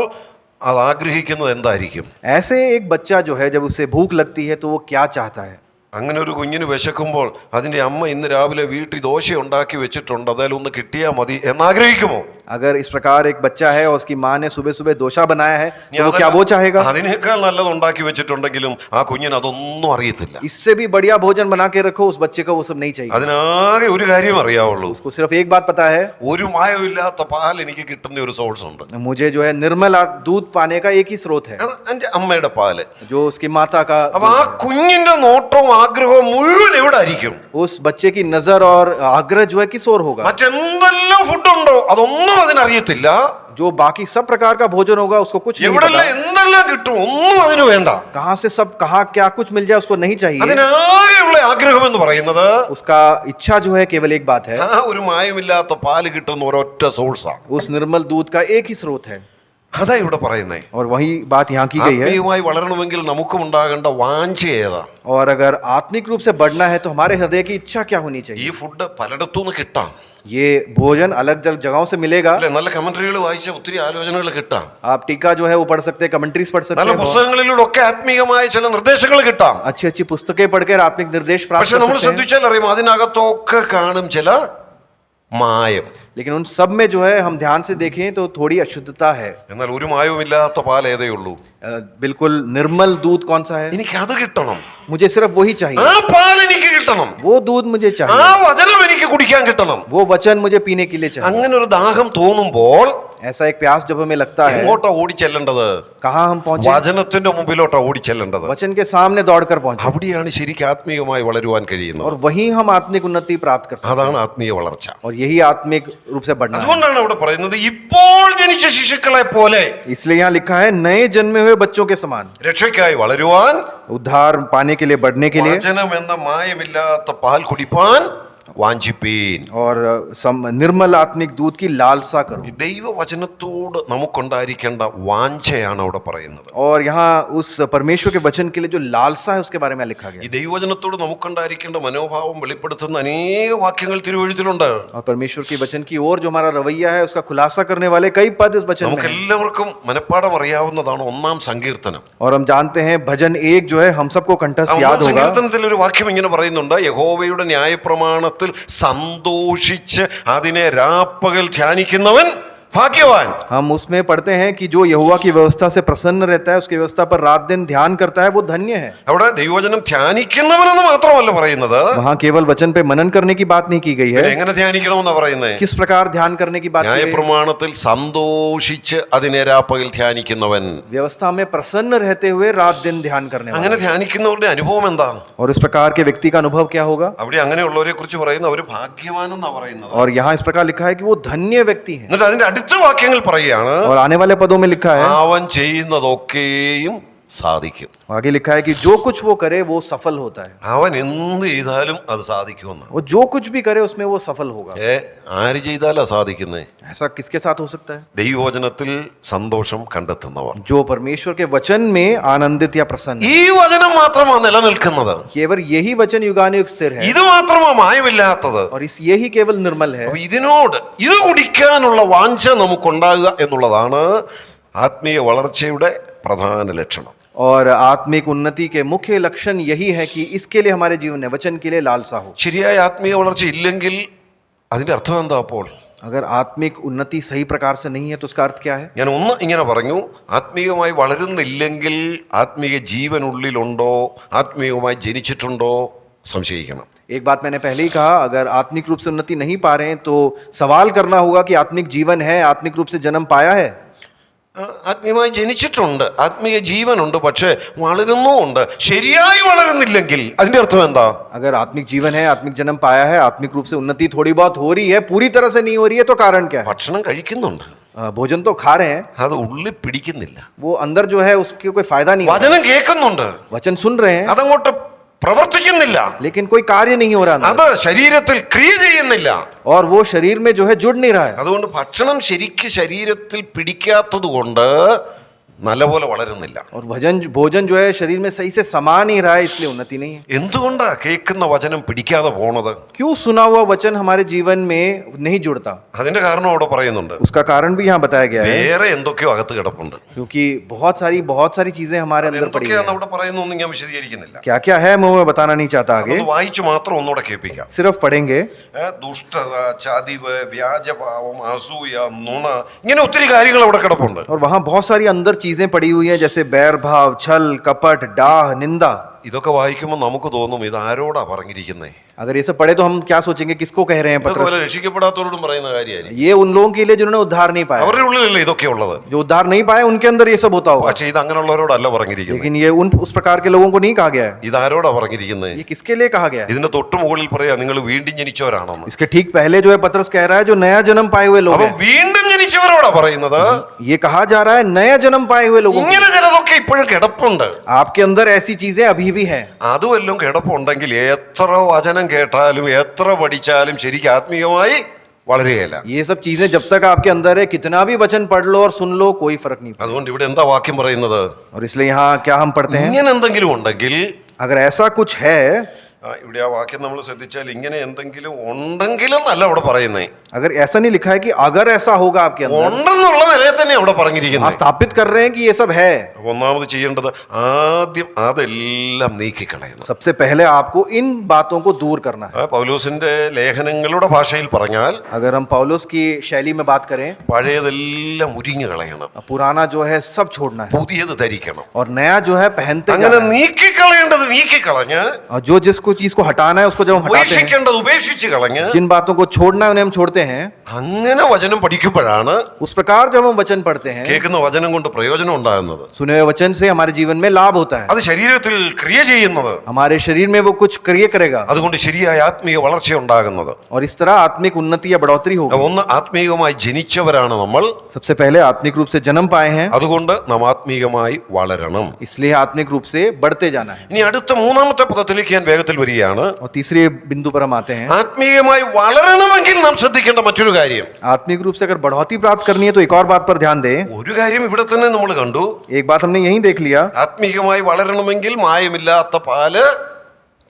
അത് ആഗ്രഹിക്കുന്നത് എന്തായിരിക്കും? ऐसे एक बच्चा जो है जब उसे भूख लगती है तो वो क्या चाहता है। അങ്ങനെ ഒരു കുഞ്ഞിന് വിശക്കുമ്പോൾ അതിന്റെ അമ്മ ഇന്ന് രാവിലെ വീട്ടിൽ ദോശ ഉണ്ടാക്കി വെച്ചിട്ടുണ്ട്, അതായാലും ഒന്ന് കിട്ടിയാൽ മതി എന്നാഗ്രഹിക്കുമോ? अगर इस प्रकार एक बच्चा है और उसकी माँ ने सुबह सुबह डोसा बनाया है तो वो क्या वो चाहेगा। അതിനേക്കാൾ നല്ലത് ഉണ്ടാക്കി വെച്ചിട്ടുണ്ടെങ്കിലും ആ കുഞ്ഞിന് അതൊന്നും അറിയത്തില്ല. इससे भी बढ़िया भोजन बना के रखो, उस बच्चे को वो सब नहीं चाहिए। അതിനാകെ ഒരു കാര്യം അറിയാവുള്ളൂ, उसको सिर्फ एक बात पता है, ഒരു മായമില്ലാത്ത പാൽ എനിക്ക് കിട്ടുന്ന ഒരു സോഴ്സ് ഉണ്ട്, मुझे जो है निर्मल दूध पाने का एक ही स्रोत है, അത് എന്റെ അമ്മയുടെ പാല്. जो उसकी माता का। അപ്പൊ ആ കുഞ്ഞിന്റെ നോട്ടവും ആഗ്രഹവും മുഴുവൻ എവിടെ ആയിരിക്കും? उस बच्चे की नजर और आग्रह जो है किस ओर होगा। മറ്റെന്തെല്ലാം ഫുഡുണ്ടോ അതൊന്നും അതിനറിയത്തില്ല, जो बाकी सब प्रकार का भोजन होगा उसको कुछ नहीं എവിടെല്ലാം पता। എന്തെല്ലാം കിട്ടും ഒന്നും അതിന് വേണ്ട. कहाँ से सब कहाँ क्या कुछ मिल जाए उसको नहीं चाहिए। അതിനാകെയുള്ള ആഗ്രഹം എന്ന് പറയുന്നത് उसका इच्छा जो है केवल एक बात है, ആ ഒരു മായമില്ലാത്ത പാല് കിട്ടുന്ന ഒരൊറ്റ സോഴ്സാ. उस निर्मल दूध का एक ही स्रोत है। അതാ ഇവിടെ പറയുന്നേ. और वही बात यहाँ की गई है। ആത്മീയമായി വളരണമെങ്കിൽ നമുക്കും ഉണ്ടാകേണ്ട വാഞ്ച ഏതാ? और अगर आत्मिक रूप से बढ़ना है तो हमारे हृदय की इच्छा क्या होनी ഈ चाहिए। ഫുഡ് പലയിടത്തുനിന്ന് കിട്ടാം, ये भोजन अलग अलग जगहों से मिलेगा। അല്ലെ? നല്ല കമന്ററികൾ വായിച്ച ഒത്തിരി ആലോചനകൾ കിട്ടാം, आप टीका जो है वो पढ़ सकते हैं, कमेंट्रीज पढ़ सकते നല്ല हैं, പുസ്തകങ്ങളിലൂടെ ഒക്കെ ആത്മീയമായ ചില നിർദ്ദേശങ്ങൾ കിട്ടാം. अच्छी अच्छी पुस्तकें पढ़कर आत्मिक निर्देश प्राप्त പക്ഷെ कर നമ്മൾ सकते हैं। ശ്രദ്ധിച്ചാൽ അറിയാം അതിനകത്തൊക്കെ കാണും ചില മായം. लेकिन उन सब में जो है हम ध्यान से देखें तो थोड़ी अशुद्धता है। എന്നാൽ ഒരു മായവുമില്ലാത്ത പാൽ ഏതേ ഉള്ളൂ? बिल्कुल निर्मल दूध कौन सा है। എനിക്ക് അത് കിട്ടണം, मुझे सिर्फ वही चाहिए, ആ പാൽ എനിക്ക് കിട്ടണം, वो दूध मुझे ആ चाहिए, വചനം എനിക്ക് കുടിക്കാൻ കിട്ടണം. वो वचन मुझे पीने के लिए चाहिए। അങ്ങനെ ഒരു ദാഹം തോന്നുമ്പോൾ ऐसा एक प्यास जब हमें लगता है, എങ്ങോട്ടാ ഓടിച്ചെല്ലേണ്ടത്? कहाँ हम पहुंचे, വചനത്തിന്റെ മുമ്പിലോട്ടാ ഓടിച്ചെല്ലേണ്ടത്. वचन के सामने दौड़कर पहुंचे, അവിടെയാണ് ശരിക്കും ആത്മീയമായി വളരുവാൻ കഴിയുന്നത്. और वहीं हम आत्मिक उन्नति प्राप्त कर सकते അതാണ് ആത്മീയ വളർച്ച. हैं। और यही आत्मिक रूप से बढ़ना है। അതുകൊണ്ടാണ് അവിടെ പറയുന്നത് ഇപ്പോൾ ജനിച്ച ശിശുക്കളെ പോലെ इसलिए यहाँ लिखा है नए जन्मे हुए बच्चों के समान, രക്ഷയ്ക്കായി വളരുവാൻ उद्धार पाने के लिए, बढ़ने के लिए, വചനം എന്ന മായമില്ലാത്ത പാൽ കുടിപ്പാൻ വാഞ്ചിപ്പീൻ. और निर्मल आत्मिक दूध की लालसा करो। ഈ ദൈവവചനത്തോട് നമുക്കുണ്ടായിരിക്കേണ്ട വാഞ്ചയാണ് അവിടെ പറയുന്നത്. और यहाँ उस परमेश्वर के वचन के लिए जो लालसा है उसके बारे में लिखा ഈ गया। ദൈവവചനത്തോട് നമുക്കുണ്ടായിരിക്കേണ്ട മനോഭാവം വെളിപ്പെടുത്തുന്ന അനേക വാക്യങ്ങൾ തിരുവെഴുത്തിലുണ്ട്. और परमेश्वर के वचन की ओर जो हमारा रवैया है उसका खुलासा करने वाले कई पद इस वचन में നമുക്ക് हैं। എല്ലാവർക്കും മനഃപ്പാഠം അറിയാവുന്നതാണ് 1-ാം സങ്കീർത്തനം. और हम जानते हैं भजन 1 जो है हम सबको कंठस्थ याद 1-ാം होगा। സങ്കീർത്തനത്തിൽ ഒരു വാക്യം ഇങ്ങനെ പറയുന്നുണ്ട്, യഹോവയുടെ ന്യായപ്രമാണത്തിൽ സന്തോഷിച്ച് അതിനെ രാപ്പകൽ ധ്യാനിക്കുന്നവൻ भाग्यवान। हम उसमें पढ़ते हैं कि जो यहोवा की व्यवस्था से प्रसन्न रहता है, उसकी व्यवस्था पर रात दिन ध्यान करता है, वो धन्य है। അവിടെ ദൈവവചനം ധ്യാനിക്കുന്നവനെന്ന് മാത്രമല്ല പറയുന്നത്, वहाँ केवल वचन पे मनन करने की बात नहीं की गई है, എങ്ങനെ ധ്യാനിക്കണമെന്നാ പറയുന്നത്? किस प्रकार ध्यान करने की बात की गई है? ന്യായപ്രമാണത്തിൽ സന്തോഷിച്ച് അതിനെ രാപ്പകൽ ധ്യാനിക്കുന്നവൻ. व्यवस्था में प्रसन्न रहते हुए रात दिन ध्यान करने वाला। അങ്ങനെ ധ്യാനിക്കുന്നവരുടെ അനുഭവം എന്താ? और इस प्रकार के व्यक्ति का अनुभव क्या होगा? അവിടെ അങ്ങനെയുള്ളവരെ കുറിച്ച് പറയുന്ന അവർ ഭാഗ്യവാനെന്നാ പറയുന്നത്. और यहाँ इस प्रकार लिखा है कि वो धन्य व्यक्ति है। എന്നിട്ട് അതിന്റെ അടുത്ത വാക്യങ്ങൾ പറയുകയാണ്, और आने वाले पदों में लिखा है അവൻ ചെയ്യുന്നതൊക്കെയും സാധിക്കും. आगे लिखा है कि जो कुछ वो करे वो सफल होता है, അവൻ എന്ത് ചെയ്താലും അത് സാധിക്കുമെന്ന്. वो जो कुछ भी करे उसमें वो सफल होगा. ആര് ചെയ്താലാ സാധിക്കുന്നേ? ऐसा किसके साथ हो सकता है? ദൈവവചനത്തിൽ സന്തോഷം കണ്ടെത്തുന്നവർ. जो परमेश्वर के वचन में आनंदित या प्रसन्न है. ഈ വചനം മാത്രമാണ് നിലനിൽക്കുന്നത്. केवल यही वचन युगानुयुग स्थिर है ഇത് മാത്രമാണ് മായമില്ലാത്തത്. और इस यही केवल निर्मल है. അപ്പൊ ഇതിനോട് ഇത് കുടിക്കാനുള്ള വാഞ്ച നമുക്കുണ്ടാകുക എന്നുള്ളതാണ് ആത്മീയ വളർച്ചയുടെ പ്രധാന ലക്ഷണം. और आत्मिक उन्नति के मुख्य लक्षण यही है कि इसके लिए हमारे जीवन में वचन के लिए लालसा हो. ശരിയായ ആത്മീയ വളർച്ച ഇല്ലെങ്കിൽ അതിന്റെ അർത്ഥം എന്താ? അപ്പോൾ अगर आत्मिक उन्नति सही प्रकार से नहीं है तो उसका अर्थ क्या है? ഞാൻ ഒന്ന് ഇങ്ങനെ പറഞ്ഞു, ആത്മീയമായി വളരുന്നില്ലെങ്കിൽ ആത്മീയ ജീവൻ ഉള്ളിലുണ്ടോ, ആത്മീയമായി ജനിച്ചിട്ടുണ്ടോ സംശയിക്കണം. एक बात मैंने पहले ही कहा, अगर आत्मिक रूप से उन्नति नहीं पा रहे हैं तो सवाल करना होगा कि आत्मिक जीवन है, आत्मिक रूप से जन्म पाया है. ആത്മീയമായി ജനിച്ചിട്ടുണ്ട്, ആത്മീയ ജീവനുണ്ട്, പക്ഷേ വളരുന്നുമുണ്ട്. ശരിയായി വളരുന്നില്ലെങ്കിൽ അതിന്റെ അർത്ഥം എന്താ? अगर आत्मिक जीवन है, आत्मिक जन्म पाया है, आत्मिक रूप से उन्नति थोड़ी बहुत हो रही है, पूरी तरह से नहीं हो रही है, तो कारण क्या है? ഭക്ഷണം കഴിക്കുന്നുണ്ട്, भोजन तो खा रहे हैं, അത് ഉള്ളിൽ പിടിക്കുന്നില്ല. वो अंदर जो है उसके कोई फायदा नहीं हो रहा. വചനം കേൾക്കുന്നുണ്ട്, वचन सुन रहे हैं അതങ്ങോട്ട് പ്രവർത്തിക്കുന്നില്ല, लेकिन कोई कार्य नहीं हो रहा अंदर. അത് ശരീരത്തിൽ ക്രിയ ചെയ്യുന്നില്ല. और वो शरीर में जो है जुड़ नहीं रहा है. അതുകൊണ്ട് ഭക്ഷണം ശരിക്ക് ശരീരത്തിൽ പിടിക്കാത്തത് കൊണ്ട് നല്ലപോലെ വളരുന്നില്ല. और भोजन जो है शरीर में सही से समा नहीं रहा है, इसलिए उन्नति नहीं है. എന്തുകൊണ്ടാ കേൾക്കുന്ന വചനം പിടിക്കാതെ പോണത്? क्यों सुना हुआ वचन हमारे जीवन में नहीं जुड़ता? അതിന്റെ കാരണം അവിടെ പറയുന്നുണ്ട്. उसका कारण भी यहाँ बताया गया है. വേറെ എന്തൊക്കെയോ അകത്ത് കിടപ്പുണ്ട്. क्योंकि बहुत सारी चीजें हमारे अंदर पड़ी എന്തൊക്കെയാന്ന് हैं. അവിടെ പറയുന്നൊന്നും ഞാൻ വിശദീകരിക്കുന്നില്ല. क्या क्या है मैं बताना नहीं चाहता आगे, അതൊന്ന് വായിച്ചു മാത്രം ഒന്നുകൂടെ കേൾപ്പിക്കാം. सिर्फ पढ़ेंगे. ദുഷ്ടത, ചതിവ്, വ്യാജഭാവം, അസൂയ, നുണ, ഇങ്ങനെ ഒത്തിരി കാര്യങ്ങൾ അവിടെ കിടപ്പുണ്ട്. और वहाँ बहुत सारी अंदर चीजें पड़ी हुई हैं, जैसे बैर भाव, छल, कपट, डाह, निंदा. ഇതൊക്കെ വായിക്കുമ്പോൾ നമുക്ക് തോന്നും ഇത് ആരോടാ പറഞ്ഞിരിക്കുന്നേ? अगर ये सब पढ़े तो हम क्या सोचेंगे, किसको कह रहे हैं ഇതൊക്കെ पत्रस? വല്ല രക്ഷിക്കപ്പെടാത്തവരോടും പറയുന്ന കാര്യമായിരിക്കും. ये उन लोगों के लिए जिन्होंने उद्धार नहीं पाया. അവരുടെ ഉള്ളിലല്ലേ ഇതൊക്കെ ഉള്ളത്. जो उद्धार नहीं पाए उनके अंदर ये सब होता होगा. പക്ഷെ ഇത് അങ്ങനെയുള്ളവരോടല്ല പറഞ്ഞിരിക്കുന്നത്. लेकिन ये उस प्रकार के लोगों को नहीं कहा गया है. ഇത് ആരോടാ പറഞ്ഞിരിക്കുന്നത്? ये किसके लिए कहा गया है? ഇതിന്റെ തൊട്ട് മുകളിൽ പറയാ നിങ്ങൾ വീണ്ടും ജനിച്ചവരാണെന്ന്. इसके ठीक पहले जो है पत्रस कह रहा है जो नया जन्म पाए हुए लोग അപ്പൊ हैं. വീണ്ടും ജനിച്ചവരോടാ പറയുന്നത്. ये कहा जा रहा है नया जन्म पाए हुए लोगों को. ഇങ്ങനെ ചിലതൊക്കെ ഇപ്പോഴും കിടപ്പുണ്ട്. आपके अंदर ऐसी चीजें अभी भी है. അതുവല്ലും കിടപ്പുണ്ടെങ്കിൽ എത്ര വചനം കേട്ടാലും എത്ര പഠിച്ചാലും ശരിക്കും ആത്മീയമായി വളരുകയില്ല. ये सब चीजें जब तक आपके अंदर है, कितना भी वचन पढ़ लो और सुन लो, कोई फर्क नहीं पड़ता. അതുകൊണ്ട് ഇവിടെ എന്താ വാക്യം പറയുന്നത്? और इसलिए यहाँ क्या हम पढ़ते हैं, ഇങ്ങനെ എന്തെങ്കിലും ഉണ്ടെങ്കിൽ, अगर ऐसा कुछ है, ഇവിടെ ആ വാക്യം നമ്മൾ ശ്രദ്ധിച്ചാൽ ഇങ്ങനെ എന്തെങ്കിലും ഉണ്ടെങ്കിലും അല്ല അവിടെ പറയുന്നേ. अगर ऐसा नहीं लिखा है कि अगर ऐसा होगा आपके अंदर, ഉണ്ടെന്നുള്ള നിലയിൽ തന്നെ അവിടെ പറഞ്ഞിരിക്കുന്നത്. स्थापित कर रहे हैं कि ये सब है. ഒന്നാമത് ചെയ്യേണ്ടത് ആദ്യം അതെല്ലാം നീക്കിക്കളയണം. सबसे पहले आपको इन बातों को दूर करना है. പൗലോസിന്റെ ലേഖനങ്ങളുടെ ഭാഷയിൽ പറഞ്ഞാൽ अगर हम पौलुस की शैली में बात करें, പഴയതെല്ലാം ഉരിഞ്ഞു കളയണം, पुराना जो है सब छोड़ना है പുതിയത് ധരിക്കണം. और नया जो है पहनते അങ്ങനെ जाना है. നീക്കിക്കളയേണ്ടത് നീക്കിക്കളഞ്ഞ്, और जो जिसको चीज को हटाना है उसको जब हम हटाते हैं, ഉപേക്ഷിക്കേണ്ടത് ഉപേക്ഷിച്ച് കളഞ്ഞ്, जिन बातों को छोड़ना है उन्हें हम छोड़ते हैं. അങ്ങനെ വചനം പഠിക്കുമ്പോഴാണ് उस प्रकार जब हम वचन पढ़ते हैं, കേൾക്കുന്ന വചനം കൊണ്ട് പ്രയോജനം ഉണ്ടാകുന്നത്. सुने हुए वचन से हमारे जीवन में लाभ होता है. അത് ശരീരത്തിൽ ക്രിയ ചെയ്യുന്നത്. हमारे शरीर में वो कुछ क्रिया करेगा അതുകൊണ്ട് ശരിയായ ആത്മീയ വളർച്ച ഉണ്ടാകുന്നത്. और इस तरह आत्मिक उन्नति या बढ़ोतरी होगी. ഒന്ന്, ആത്മീയമായി ജനിച്ചവരാണ് നമ്മൾ. सबसे पहले आत्मिक रूप से जन्म पाए हैं, അതുകൊണ്ട് നാം ആത്മീയമായി വളരണം. इसलिए आत्मिक रूप से बढ़ते जाना है. ഇനി അടുത്ത മൂന്നാമത്തെ പദത്തിലേക്ക് ഞാൻ വേഗത്തിൽ വരികയാണ്. और तीसरे बिंदु पर हम आते हैं. ആത്മീയമായി വളരണമെങ്കിൽ നാം ശ്രദ്ധിക്കേണ്ട മറ്റൊരു കാര്യം. आत्मिक रूप से अगर बढ़ोतरी प्राप्त करनी है तो एक और बात पर ध्यान दें. ഒരു കാര്യം ഇവിടെ തന്നെ നമ്മൾ കണ്ടു. एक बात हमने यहीं देख लिया, ആത്മീയമായി വളരണമെങ്കിൽ മായമില്ലാത്ത പാല്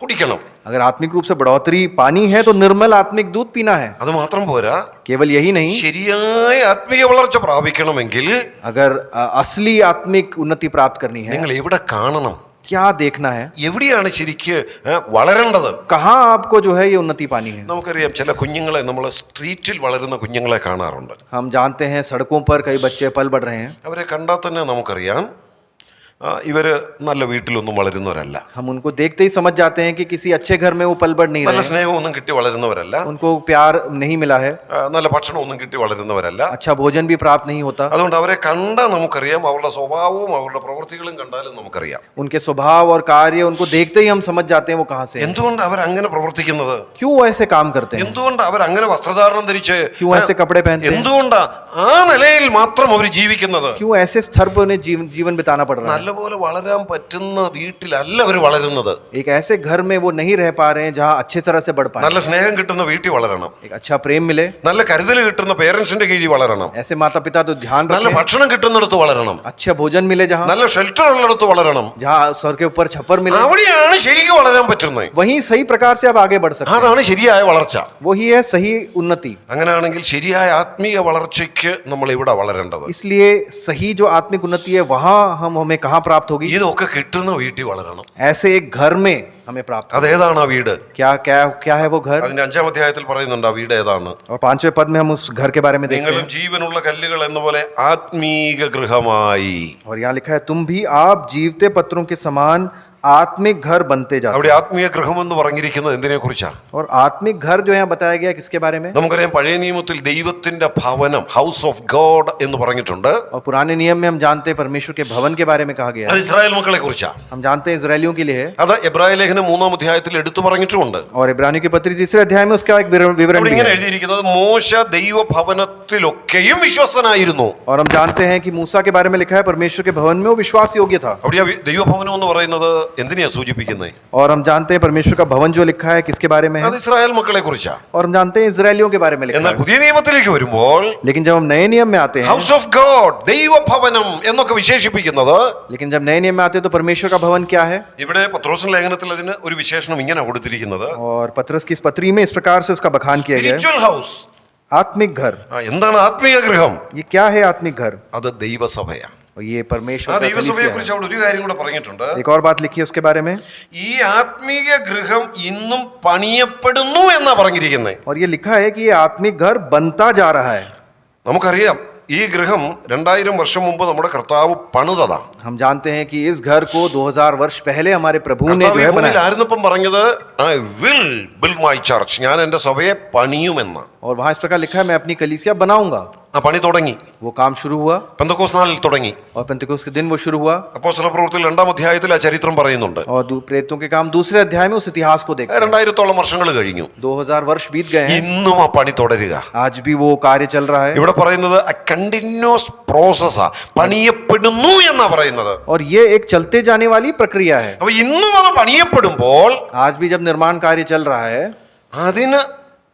കുടിക്കണം. अगर आत्मिक रूप से बढ़ोतरी पानी है तो निर्मल आत्मिक दूध पीना है. അത് മാത്രം പോരാ, केवल यही नहीं, ശരിയായ ആത്മീയ വളർച്ച പ്രാപിക്കണമെങ്കിൽ अगर असली आत्मिक उन्नति प्राप्त करनी है, നിങ്ങൾ എവിടെ കാണണം? क्या देखना है, എവിടെയാണ് ശരിക്ക് വളരേണ്ടത്? कहाँ आपको जो है ये उन्नति पानी है. നമുക്കറിയാം, ചില കുഞ്ഞുങ്ങളെ നമ്മൾ സ്ട്രീറ്റിൽ വളരുന്ന കുഞ്ഞുങ്ങളെ കാണാറുണ്ട്. हम जानते हैं सड़कों पर कई बच्चे पल बढ़ रहे हैं. അവരെ കണ്ടാൽ തന്നെ നമുക്കറിയാം ഇവര് നല്ല വീട്ടിലൊന്നും വളരുന്നവരല്ല. हम उनको देखते ही समझ जाते हैं कि किसी अच्छे घर में वो पल बढ़ नहीं നല്ല रहे हैं. സ്നേഹമൊന്നും കിട്ടി വളരുന്നവരല്ല. उनको प्यार नहीं मिला है, നല്ല ഭക്ഷണമൊന്നും കിട്ടി വളരുന്നവരല്ല. अच्छा भोजन भी प्राप्त नहीं होता. അതുകൊണ്ട് അവരെ കണ്ടാൽ നമുക്കറിയാം, അവരുടെ സ്വഭാവവും അവരുടെ പ്രവൃത്തികളും കണ്ടാലും നമുക്കറിയാം. उनके स्वभाव और कार्य उनको देखते ही हम समझ जाते हैं वो कहाँ से हैं. എന്തുകൊണ്ട് അവർ അങ്ങനെ പ്രവർത്തിക്കുന്നത്? क्यों वो ऐसे काम करते हैं, എന്തുകൊണ്ട് അവർ അങ്ങനെ വസ്ത്രധാരണം ധരിച്ച്, क्यों ऐसे कपड़े पहनते हैं, എന്തുകൊണ്ടാ ആ നിലയിൽ മാത്രം അവർ ജീവിക്കുന്നത്? क्यों ऐसे स्तर पर उन्हें जीवन बिताना पड़ रहा है. നല്ല നല്ലപോലെ വളരാൻ പറ്റുന്ന വീട്ടിലല്ല അവർ വളരുന്നത്. एक ऐसे घर में वो नहीं रह पा रहे हैं जहाँ अच्छे तरह से बढ़ पाए. നല്ല സ്നേഹം കിട്ടുന്ന വീട്ടിൽ വളരണം, एक अच्छा प्रेम मिले, നല്ല കരുതൽ കിട്ടുന്ന പേരൻസിന്റെ കീഴിൽ വളരണം, ऐसे माता पिता तो ध्यान നല്ല रखें, ഭക്ഷണം കിട്ടുന്നിടത്ത് വളരണം, अच्छा भोजन मिले, जहाँ നല്ല ഷെൽട്ടർ ഉള്ളിടത്ത് വളരണം. जहाँ सर के ऊपर छप्पर मिले, അവിടെയാണ് ശരിക്കും വളരാൻ പറ്റുന്നത്. वहीं सही प्रकार से आप आगे बढ़ सकते हैं. അതാണ് ശരിയായ വളർച്ച. वही है सही उन्नति. അങ്ങനെയാണെങ്കിൽ ശരിയായ ആത്മീയ വളർച്ചയ്ക്ക് നമ്മൾ ഇവിടെ വളരേണ്ടത്. इसलिए सही जो आत्मिक उन्नति है वहाँ हमें कहाँ प्राप्त होगी? ഇതൊക്കെ കിട്ടുന്ന വീട്ടിൽ വളരണം. ऐसे एक घर में हमें प्राप्त. അതേതാണ് ആ വീട്? क्या क्या क्या है वो घर? അതിന്റെ 5-ാം അധ്യായത്തിൽ പറയുന്നുണ്ട് ആ വീട് ഏതാന്ന്. और 5वें पद में हम उस घर के बारे में देखते നിങ്ങളും हैं. ജീവനുള്ള കല്ലുകൾ എന്ന പോലെ ആത്മീക ഗൃഹമായി. और यहाँ लिखा है, तुम भी आप जीवते पत्रों के समान आत्मिक घर बनते जाते. അവിടെ ആത്മീയ ഗൃഹം എന്ന് പറഞ്ഞിരിക്കുന്നത് എന്തിനെ കുറിച്ചാ? और आत्मिक घर जो यहाँ बताया गया किसके बारे में? നമുക്കറിയാം പഴയ നിയമത്തിൽ ദൈവത്തിന്റെ ഭവനം, ഹൗസ് ഓഫ് ഗോഡ് എന്ന് പറഞ്ഞിട്ടുണ്ട്. और पुराने नियम में हम जानते हैं परमेश्वर के भवन के बारे में कहा गया അത് है. ഇസ്രായേൽ മക്കളെ കുറിച്ചാ. हम जानते हैं इजरायलियों के लिए है. അത് എബ്രായ ലേഖനം 3-ാം അധ്യായത്തിൽ എടുത്തു പറഞ്ഞിട്ടുമുണ്ട്. और इब्रानियों की पत्री 3 अध्याय में उसका एक विवरण അവിടെ भी ഇങ്ങനെ है. എഴുതിയിരിക്കുന്നത് മോശ ദൈവഭവനത്തിലൊക്കെയും വിശ്വസ്തനായിരുന്നു. और हम जानते हैं कि मूसा के बारे में लिखा है परमेश्वर के भवन में वो विश्वास योग्य था. അവിടെ ആ ദൈവഭവനം എന്ന് പറയുന്നത് എന്തിനെയാ സൂചിപ്പിക്കുന്നത്? और हम जानते हैं परमेश्वर का भवन जो लिखा है किसके बारे में है? അത് ഇസ്രായേൽ മക്കളെ കുറിച്ചാ. और हम जानते हैं इजरायलियों के बारे में लिखा എന്നാൽ है. പുതിയ നിയമത്തിലേക്ക് വരുമ്പോൾ लेकिन जब हम नए नियम में आते हैं, ഹൗസ് ഓഫ് ഗോഡ്, ദൈവഭവനം എന്നൊക്കെ വിശേഷിപ്പിക്കുന്നത്, लेकिन जब नए नियम में आते हैं तो परमेश्वर का भवन क्या है? ഇവിടെ പത്രോസിന്റെ ലേഖനത്തിൽ അതിന് ഒരു വിശേഷണം ഇങ്ങനെ കൊടുത്തിരിക്കുന്നത്, और पत्रस की इस पत्री में इस प्रकार से उसका बखान किया गया है. Spiritual house. आत्मिक घर. എന്താണ് ആത്മീയ ഗൃഹം? ये क्या है आत्मिक घर? അത് ദൈവസഭയാണ്. और ये ആ परमेश्वर का ദൈവസഭയെ कलीसिया കുറിച്ച് है. അവിടെ ഒരു കാര്യം കൂടെ പറഞ്ഞിട്ടുണ്ട്. एक और बात लिखी है उसके बारे में. ഈ ആത്മീയ ഗൃഹം ഇന്നും പണിയപ്പെടുന്നു എന്നാ പറഞ്ഞിരിക്കുന്നത്. और ये लिखा है कि ये आत्मिक घर बनता जा रहा है. നമുക്കറിയാം ഈ ഗൃഹം 2000 വർഷം മുമ്പ് നമ്മുടെ കർത്താവ് പണിതതാ. हम जानते हैं कि इस घर को 2000 वर्ष पहले हमारे प्रभु ने കർത്താവ് जो ഈ है ഭൂമിയിൽ बनाया. ആയിരുന്നപ്പം പറഞ്ഞത് I will build my church, ഞാൻ എൻ്റെ സഭയെ പണിയുമെന്ന്. और वहां इस प्रकार लिखा है, मैं अपनी कलीसिया बनाऊंगा. ആ പണി തുടങ്ങി. वो काम शुरू हुआ പെന്തക്കോസ്ത് നാളിൽ തുടങ്ങി. और पेंतिकोस्त के दिन वो शुरू हुआ. അപ്പോസ്തല പ്രവൃത്തിയിൽ 2-ാം അധ്യായത്തിൽ ആ ചരിത്രം പറയുന്നുണ്ട്. और प्रेरितों के काम 2 अध्याय में उस इतिहास को देखते हैं. 2000-ഓളം വർഷങ്ങൾ കഴിഞ്ഞു. 2000 वर्ष बीत गए हैं. ഇന്നും ആ പണി തുടരുക. आज भी वो कार्य चल रहा है. ഇവിടെ പറയുന്നത് കണ്ടിന്യൂസ് പ്രോസസ്സാ, പണിയപ്പെടുന്നു എന്നാ പറയുന്നത്. और ये एक चलते जाने वाली प्रक्रिया है. അപ്പൊ ഇന്നും അത് പണിയപ്പെടുമ്പോൾ आज भी जब निर्माण कार्य चल रहा है, അതിന്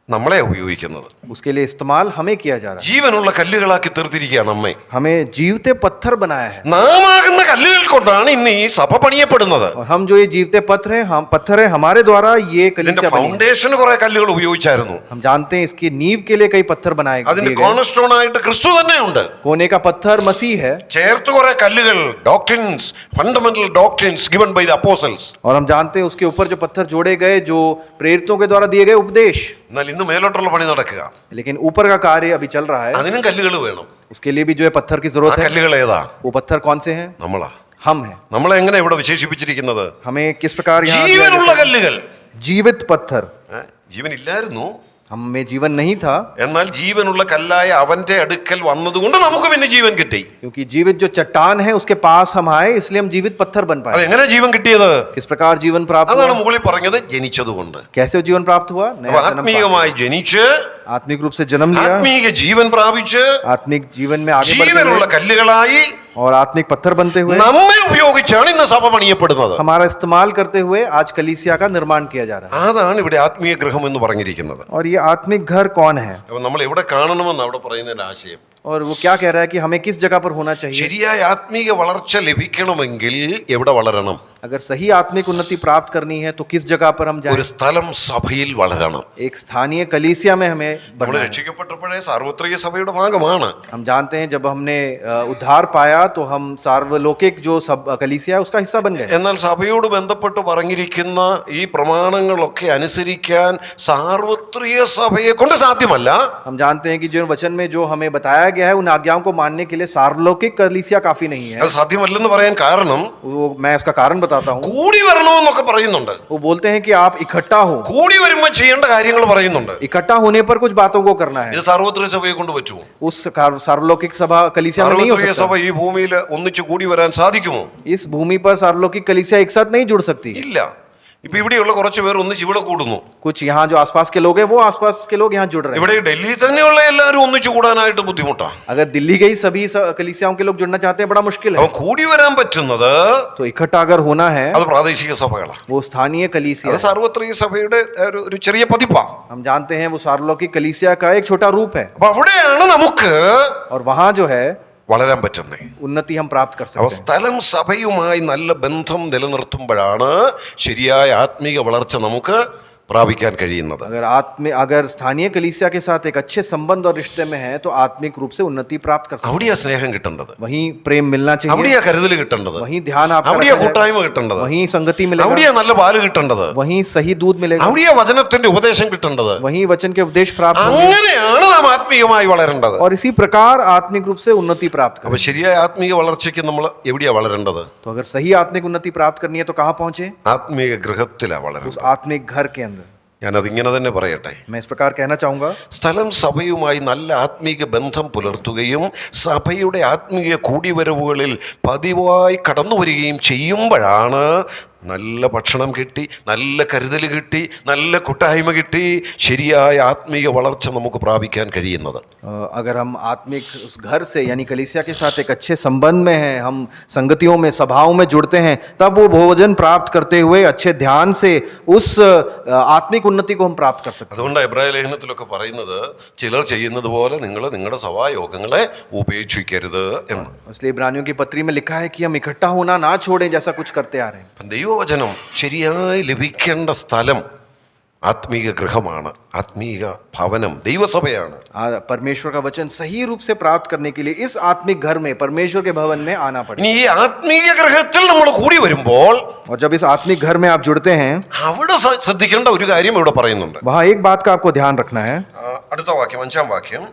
നമ്മളെ ഉപയോഗിക്കുന്നത്. उसके लिए इस्तेमाल हमें किया जा रहा है. ജീവനുള്ള കല്ലുകളാക്കി തീർത്തിരിക്കുകയാണ് നമ്മെ. हमें जीवते पत्थर बनाया है. നാം ആകുന്ന കല്ലുകൾ കൊണ്ടാണ് ഇന്ന് ഈ സഭ പണിയപ്പെടുന്നത്. और हम जो ये जीवते पत्थर हैं, हम पत्थर हैं, हमारे द्वारा ये ഇതിന്റെ कलीसिया बनी है. ഫൗണ്ടേഷന് കുറെ കല്ലുകൾ ഉപയോഗിച്ചായിരുന്നു. हम जानते हैं इसकी नींव के लिए कई पत्थर बनाए അതിന്റെ गए. കോർണർ സ്റ്റോൺ ആയിട്ട് ക്രിസ്തു തന്നെയുണ്ട്. कोने का पत्थर मसीह है. ചേർത്ത് കുറെ കല്ലുകൾ, doctrines, fundamental doctrines given by the apostles. और हम जानते हैं उसके ऊपर जो पत्थर जोड़े गए, जो प्रेरितों के द्वारा दिए गए उपदेश. എന്നാൽ ഇന്ന് മേലോട്ടുള്ള പണി നടക്കുക. लेकिन ऊपर का कार्य अभी चल रहा है. അതിനും കല്ലുകൾ വേണം. उसके लिए भी जो है पत्थर की ആ जरूरत है. കല്ലുകൾ ഏതാ? वो पत्थर कौन से हैं? നമ്മളാ. हम हैं. നമ്മളെ എങ്ങനെ ഇവിടെ വിശേഷിപ്പിച്ചിരിക്കുന്നത്? हमें किस प्रकार यहाँ दिया ജീവനുള്ള जाता है? കല്ലുകൾ. जीवित पत्थर. ജീവനില്ലായിരുന്നു, हम में जीवन नहीं था, എന്നാൽ ജീവനുള്ള കല്ലായ അവന്റെ അടുക്കൽ വന്നതുകൊണ്ട് നമുക്കും ഇന്ന് ജീവൻ കിട്ടി. क्योंकि जीवित जो चट्टान है उसके पास हम आए, इसलिए हम जीवित पत्थर बन पाए. അതെങ്ങനെ ജീവൻ കിട്ടിയത്? किस प्रकार जीवन प्राप्त അതാണ് हुआ? മുകളിൽ പറഞ്ഞത്, ജനിച്ചതുകൊണ്ട്. कैसे वो जीवन प्राप्त हुआ? അപ്പൊ नया जन्म प्राप्त. ആത്മീയമായി ജനിച്ച് आत्मिक रूप से जन्म लिया, ആത്മീയ ജീവൻ പ്രാപിച്ച് आत्मिक जीवन में आगे बढ़ते ജീവനുള്ള हुए കല്ലുകളായി और आत्मिक पत्थर बनते हुए നമ്മെ ഉപയോഗിച്ചാണ് ഇന്ന് സഭ പണിയപ്പെടുന്നത്. हमारा इस्तेमाल करते हुए आज कलीसिया का निर्माण किया जा रहा है. അതാണ് ഇവിടെ ആത്മീയ ഗൃഹം എന്ന് പറഞ്ഞിരിക്കുന്നത്. और ये आत्मिक घर कौन है? അപ്പൊ നമ്മൾ എവിടെ കാണണമെന്ന് അവിടെ പറയുന്നതിന്റെ ആശയം, और वो क्या कह रहा है कि हमें किस जगह पर होना चाहिए? ശരിയായ ആത്മീയ വളർച്ച ലഭിക്കണമെങ്കിൽ എവിടെ വളരണം? अगर सही आत्मिक उन्नति प्राप्त करनी है तो किस जगह पर हम ഒരു जाएं? സ്ഥലം സഭയിൽ വളരണം. एक स्थानीय कलीसिया में हमें നമ്മൾ बनना है. രക്ഷിക്കപ്പെട്ടപ്പോഴേ സാർവത്രിക സഭയുടെ ഭാഗമാണ്. हम जानते हैं जब हमने उद्धार पाया तो हम सार्वलौकिक जो सब कलीसिया है उसका हिस्सा बन गए. എന്നാൽ സഭയോട് ബന്ധപ്പെട്ട് പറഞ്ഞിരിക്കുന്ന ഈ പ്രമാണങ്ങളൊക്കെ അനുസരിക്കാൻ സാർവത്രിക സഭയെ കൊണ്ട് സാധ്യമല്ല. हम जानते हैं कि जो वचन में जो हमें बताया गया है उन आज्ञाओं को मानने के लिए सार्वलौकिक कलीसिया काफी नहीं है. അത് സാധ്യമല്ലെന്ന് പറയാൻ കാരണം वो मैं इसका कारण बताता हूँ. കൂടി വരണമെന്നൊക്കെ പറയുന്നുണ്ട്. वो बोलते हैं कि आप इकट्ठा हो. കൂടി വരുമ്പോൾ ചെയ്യേണ്ട കാര്യങ്ങൾ പറയുന്നുണ്ട്. इकट्ठा होने पर कुछ बातों को करना है. ഇത് സാർവത്രിക സഭയെ കൊണ്ട് പറ്റുമോ? उस सार्वलौकिक सभा कलीसिया में नहीं हो സാർവത്രിക സഭ सकता. ഈ ഭൂമിയിൽ ഒന്നിച്ചു കൂടി വരാൻ സാധിക്കുമോ? इस भूमि पर सार्वलौकिक कलीसिया एक साथ नहीं जुड़ सकती. ഇല്ല. ഇപ്പൊ ഇവിടെയുള്ള കുറച്ച് പേർ ഒന്നിച്ച് ഇവിടെ കൂടുന്നു. कुछ यहाँ जो आसपास के लोग हैं वो आसपास के लोग यहाँ जुड़ रहे हैं. ഇവിടെ ഡൽഹിയിൽ തന്നെയുള്ള എല്ലാവരും ഒന്നിച്ചു കൂടാനായിട്ട് ബുദ്ധിമുട്ടാണ്. अगर दिल्ली गई सभी कलीसियाओं के लोग जुड़ना चाहते हैं, बड़ा मुश्किल है. അവൻ കൂടി വരാൻ പറ്റുന്നത് तो इकट्ठा अगर होना है അത് പ്രാദേശിക സഭകളാണ്. वो स्थानीय कलीसिया അത് है. സാർവത്രിക സഭയുടെ ഒരു ചെറിയ പതിപ്പാണ്. हम जानते हैं वो सार्वलौकिक कलीसिया का एक छोटा रूप है. അപ്പൊ അവിടെയാണ് നമുക്ക് और वहां जो है വളരാൻ പറ്റുന്നത്. उन्नति हम प्राप्त कर അപ്പൊ सकते हैं. സ്ഥലം സഭയുമായി നല്ല ബന്ധം നിലനിർത്തുമ്പോഴാണ് ശരിയായ ആത്മീക വളർച്ച നമുക്ക് പ്രാപിക്കാൻ കഴിയുന്നത്. अगर स्थानीय कलीसिया के साथ एक अच्छे संबंध और रिश्ते में है तो आत्मिक रूप से उन्नति प्राप्त कर सकते हैं. അവിടെയാ സ്നേഹം കിട്ടേണ്ടത്, वहीं प्रेम मिलना चाहिए, അവിടെയാ കരുതൽ കിട്ടേണ്ടത്, वहीं ध्यान आपका അവിടെയാ रखना है, കൂട്ടായ്മ കിട്ടേണ്ടത്, वहीं संगति मिलेगा, അവിടെയാ നല്ല പാല് കിട്ടേണ്ടത്, वहीं सही दूध मिलेगा, അവിടെയാ വചനത്തിന്റെ ഉപദേശം കിട്ടേണ്ടത്. वहीं वचन के उपदेश प्राप्त होंगे. അങ്ങനെയാണ് നാം ആത്മീയമായി വളരേണ്ടത്. और इसी प्रकार आत्मिक रूप से उन्नति प्राप्त അപ്പൊ करें. ശരിയായ ആത്മീയ വളർച്ചയ്ക്ക് നമ്മൾ എവിടെയാ വളരേണ്ടത്? तो अगर सही आत्मिक उन्नति प्राप्त करनी है तो कहाँ पहुंचे? ആത്മീയ ഗൃഹത്തിലാ വളരേണ്ടത്. उस आत्मिक घर के अंदर. ഞാനതിങ്ങനെ തന്നെ പറയട്ടെ. मैं इस प्रकार कहना चाहूंगा, സ്ഥലം സഭയുമായി നല്ല ആത്മീക ബന്ധം പുലർത്തുകയും സഭയുടെ ആത്മീയ കൂടിവരവുകളിൽ പതിവായി കടന്നു വരികയും ചെയ്യുമ്പോഴാണ് നല്ല ഭക്ഷണം കിട്ടി, നല്ല കരുതൽ കിട്ടി, നല്ല കൂട്ടായ്മ കിട്ടി, ശരിയായ ആത്മീയ വളർച്ച നമുക്ക് പ്രാപിക്കാൻ കഴിയുന്നത്. अगर हम आत्मिक उस घर से यानी कलीसिया के साथ एक अच्छे संबंध में हैं, हम संगतियों में सभाओं में जुड़ते हैं, तब वो भोजन प्राप्त करते हुए अच्छे ध्यान से उस आत्मिक उन्नति को हम प्राप्त कर सकते हैं. അതുകൊണ്ട് എബ്രായ ലേഖനത്തിലൊക്കെ പറയുന്നത് ചിലർ ചെയ്യുന്നത് പോലെ നിങ്ങൾ നിങ്ങളുടെ സഭായോഗങ്ങളെ ഉപേക്ഷിക്കരുത് എന്ന്. इसलिए इब्रानियों की पत्री में लिखा है कि हम इकट्ठा होना ना छोड़ें जैसा कुछ करते आ रहे हैं. ദൈവവചനം ശരിയായി ലഭിക്കേണ്ട സ്ഥലം ആത്മീക ഗൃഹമാണ്, ആത്മീക ഭവനം ദൈവസഭയാണ്. परमेश्वर का वचन सही रूप से प्राप्त करने के लिए इस आत्मिक घर में, परमेश्वर के भवन में आना पड़ेगा. ഇനി ഈ ആത്മീക ഗൃഹത്തിൽ നമ്മൾ കൂടി വരുമ്പോൾ और जब इस आत्मिक घर में आप जुड़ते हैं, അവിടെ ശ്രദ്ധിക്കേണ്ട ഒരു കാര്യം ഇവിടെ പറയുന്നുണ്ട്. वहाँ एक बात का आपको ध्यान रखना है. അടുത്ത വാക്യം, 5-ാം വാക്യം.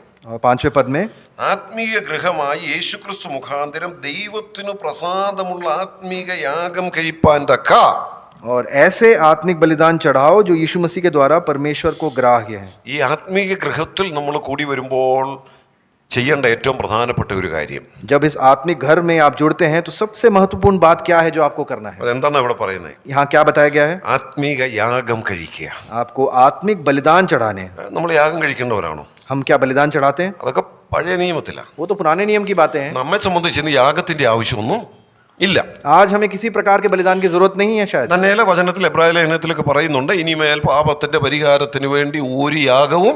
5वें पद में, ആത്മീയ ഗൃഹമായി യേശുക്രിസ്തു മുഖാന്തരം ദൈവത്തിനു പ്രസാദമുള്ള ആത്മീക യാഗം കഴിപ്പാൻ തക്ക. और ऐसे आत्मिक बलिदान चढ़ाओ जो यीशु मसीह के द्वारा परमेश्वर को ग्राह्य है. ഈ ആത്മീക ഗൃഹത്തിൽ നമ്മൾ കൂടി വരുമ്പോൾ ചെയ്യേണ്ട ഏറ്റവും പ്രധാനപ്പെട്ട ഒരു കാര്യം, जब इस आत्मिक घर में आप जुड़ते हैं तो सबसे महत्वपूर्ण बात क्या है जो आपको करना है? അതെന്താണെന്ന് ഇവിടെ പറയുന്നത്? यहाँ क्या बताया गया है? ആത്മീക യാഗം കഴിക്കുക. आपको आत्मिक बलिदान चढ़ाने. നമ്മൾ യാഗം കഴിക്കേണ്ടവരാണോ? हम क्या बलिदान चढ़ाते हैं? അതൊക്കെ പഴയ നിയമത്തിലാണ്. वो तो पुराने नियम की बातें हैं. നമ്മെ സംബന്ധിച്ച് ഇന്ന് യാഗത്തിന്റെ ആവശ്യമൊന്നും ഇല്ല. आज हमें किसी प्रकार के बलिदान की जरूरत नहीं है शायद. തന്നെയല്ല വചനത്തിൽ എബ്രായ ലേഖനത്തിലൊക്കെ പറയുന്നുണ്ട്, ഇനിമേൽ പാപത്തിന്റെ പരിഹാരത്തിന് വേണ്ടി ഒരു യാഗവും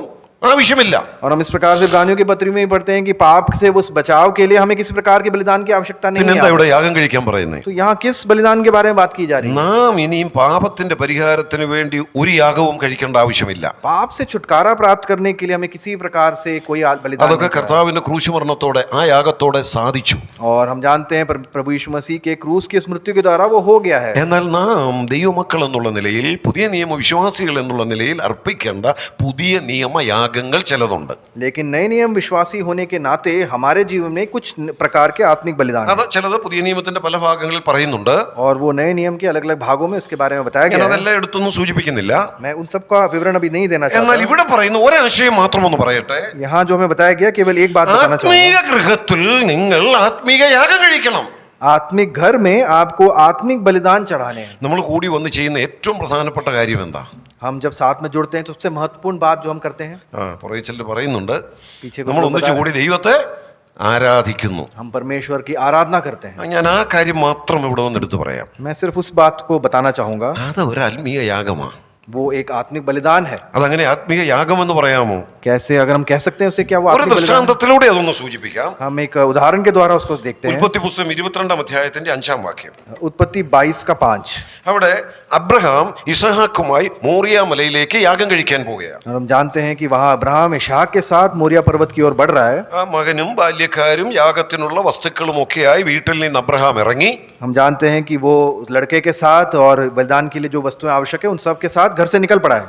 ആവശ്യമില്ല. और हम इस प्रकार से इब्रानियों की पत्री में भी पढ़ते हैं कि पाप से उस बचाव के लिए हमें किसी प्रकार के बलिदान की आवश्यकता नहीं പിന്നെന്താ है. ഇവിടെ യാഗം കഴിക്കാൻ പറയുന്നത്? तो यहाँ किस बलिदान के बारे में बात की जा रही है? നാം ഇനിയും പാപത്തിന്റെ പരിഹാരത്തിന് വേണ്ടി ഒരു യാഗവും കഴിക്കേണ്ട ആവശ്യമില്ല. पाप से छुटकारा प्राप्त करने के लिए हमें किसी प्रकार से कोई बलिदान അതൊക്കെ नहीं करना है. കർത്താവിന്റെ ക്രൂശുമരണത്തോടെ ആ യാഗത്തോടെ സാധിച്ചു. और हम जानते हैं प्रभु यीशु मसीह के क्रूस की स्मृति के द्वारा वो हो गया है. എന്നാൽ നാം ദൈവമക്കൾ എന്നുള്ള നിലയിൽ, പുതിയ നിയമ വിശ്വാസികൾ എന്നുള്ള നിലയിൽ അർപ്പിക്കേണ്ട പുതിയ നിയമയാഗങ്ങൾ ചിലതുണ്ട്. लेकिन नए नियम विश्वासी होने के नाते हमारे जीवन में कुछ प्रकार के आत्मिक बलिदान അത് ചിലത് പുതിയ നിയമത്തിന്റെ പല ഭാഗങ്ങളിൽ പറയുന്നുണ്ട്. और वो नए नियम के अलग अलग भागों में उसके बारे में बताया ഞാൻ गया है. അതെല്ലാം എടുത്തൊന്നും സൂചിപ്പിക്കുന്നില്ല. मैं उन सब का विवरण अभी नहीं देना എന്നാൽ चाहता. ഇവിടെ പറയുന്ന ഒരാശയം മാത്രം ഒന്ന് പറയട്ടെ. यहाँ जो हमें बताया गया केवल एक बात बताना ആത്മീയ चाहूंगा. ഗൃഹത്തിൽ നിങ്ങൾ ആത്മീയ യാഗം കഴിക്കണം. आत्मिक घर में आपको आत्मिक बलिदान चढ़ाने हैं. നമ്മൾ കൂടി വന്ന് ചെയ്യുന്ന ഏറ്റവും പ്രധാനപ്പെട്ട കാര്യം എന്താ? हम जब साथ में जुड़ते हैं तो सबसे महत्वपूर्ण बात जो हम करते हैं, പുറകെ ചിലർ പറയുന്നുണ്ട്, पीछे നമ്മൾ ഒന്നിച്ചു കൂടി ദൈവത്തെ ആരാധിക്കുന്നു. हम परमेश्वर की आराधना करते हैं. ഞാൻ ആ കാര്യം മാത്രം ഇവിടെ വന്ന് എടുത്തു പറയാം. मैं सिर्फ उस बात को बताना चाहूंगा. അത് ഒരു ആത്മീയ യാഗമാണ്. वो एक आत्मिक बलिदान है. അതങ്ങനെ ആത്മീയ യാഗം എന്ന് പറയാമോ? कैसे, अगर हम कह सकते हैं उसे, क्या वो ഒരു आत्मिक बलिदान है? ദൃഷ്ടാന്തത്തിലൂടെ അതൊന്ന് സൂചിപ്പിക്കാം. हम एक उदाहरण के द्वारा उसको देखते हैं. ഉൽപ്പത്തി പുസ്തകം 22-ാം അധ്യായത്തിന്റെ 5-ാം വാക്യം. उत्पत्ति 22 का 5. അവിടെ അബ്രഹാം ഇസഹാക്കുമായി മോറിയ മലയിലേക്ക് യാഗം കഴിക്കാൻ പോവുകയാണ്. और हम जानते हैं कि वहाँ अब्राहम इसहाक के साथ मोरिया पर्वत की ओर बढ़ रहा है. ആ മകനും ബാല്യക്കാരും യാഗത്തിനുള്ള വസ്തുക്കളും ഒക്കെയായി വീട്ടിൽ നിന്ന് അബ്രഹാം ഇറങ്ങി. हम जानते हैं कि वो लड़के के साथ और बलिदान के लिए जो वस्तुएं आवश्यक है उन सब के साथ घर से निकल पड़ा है.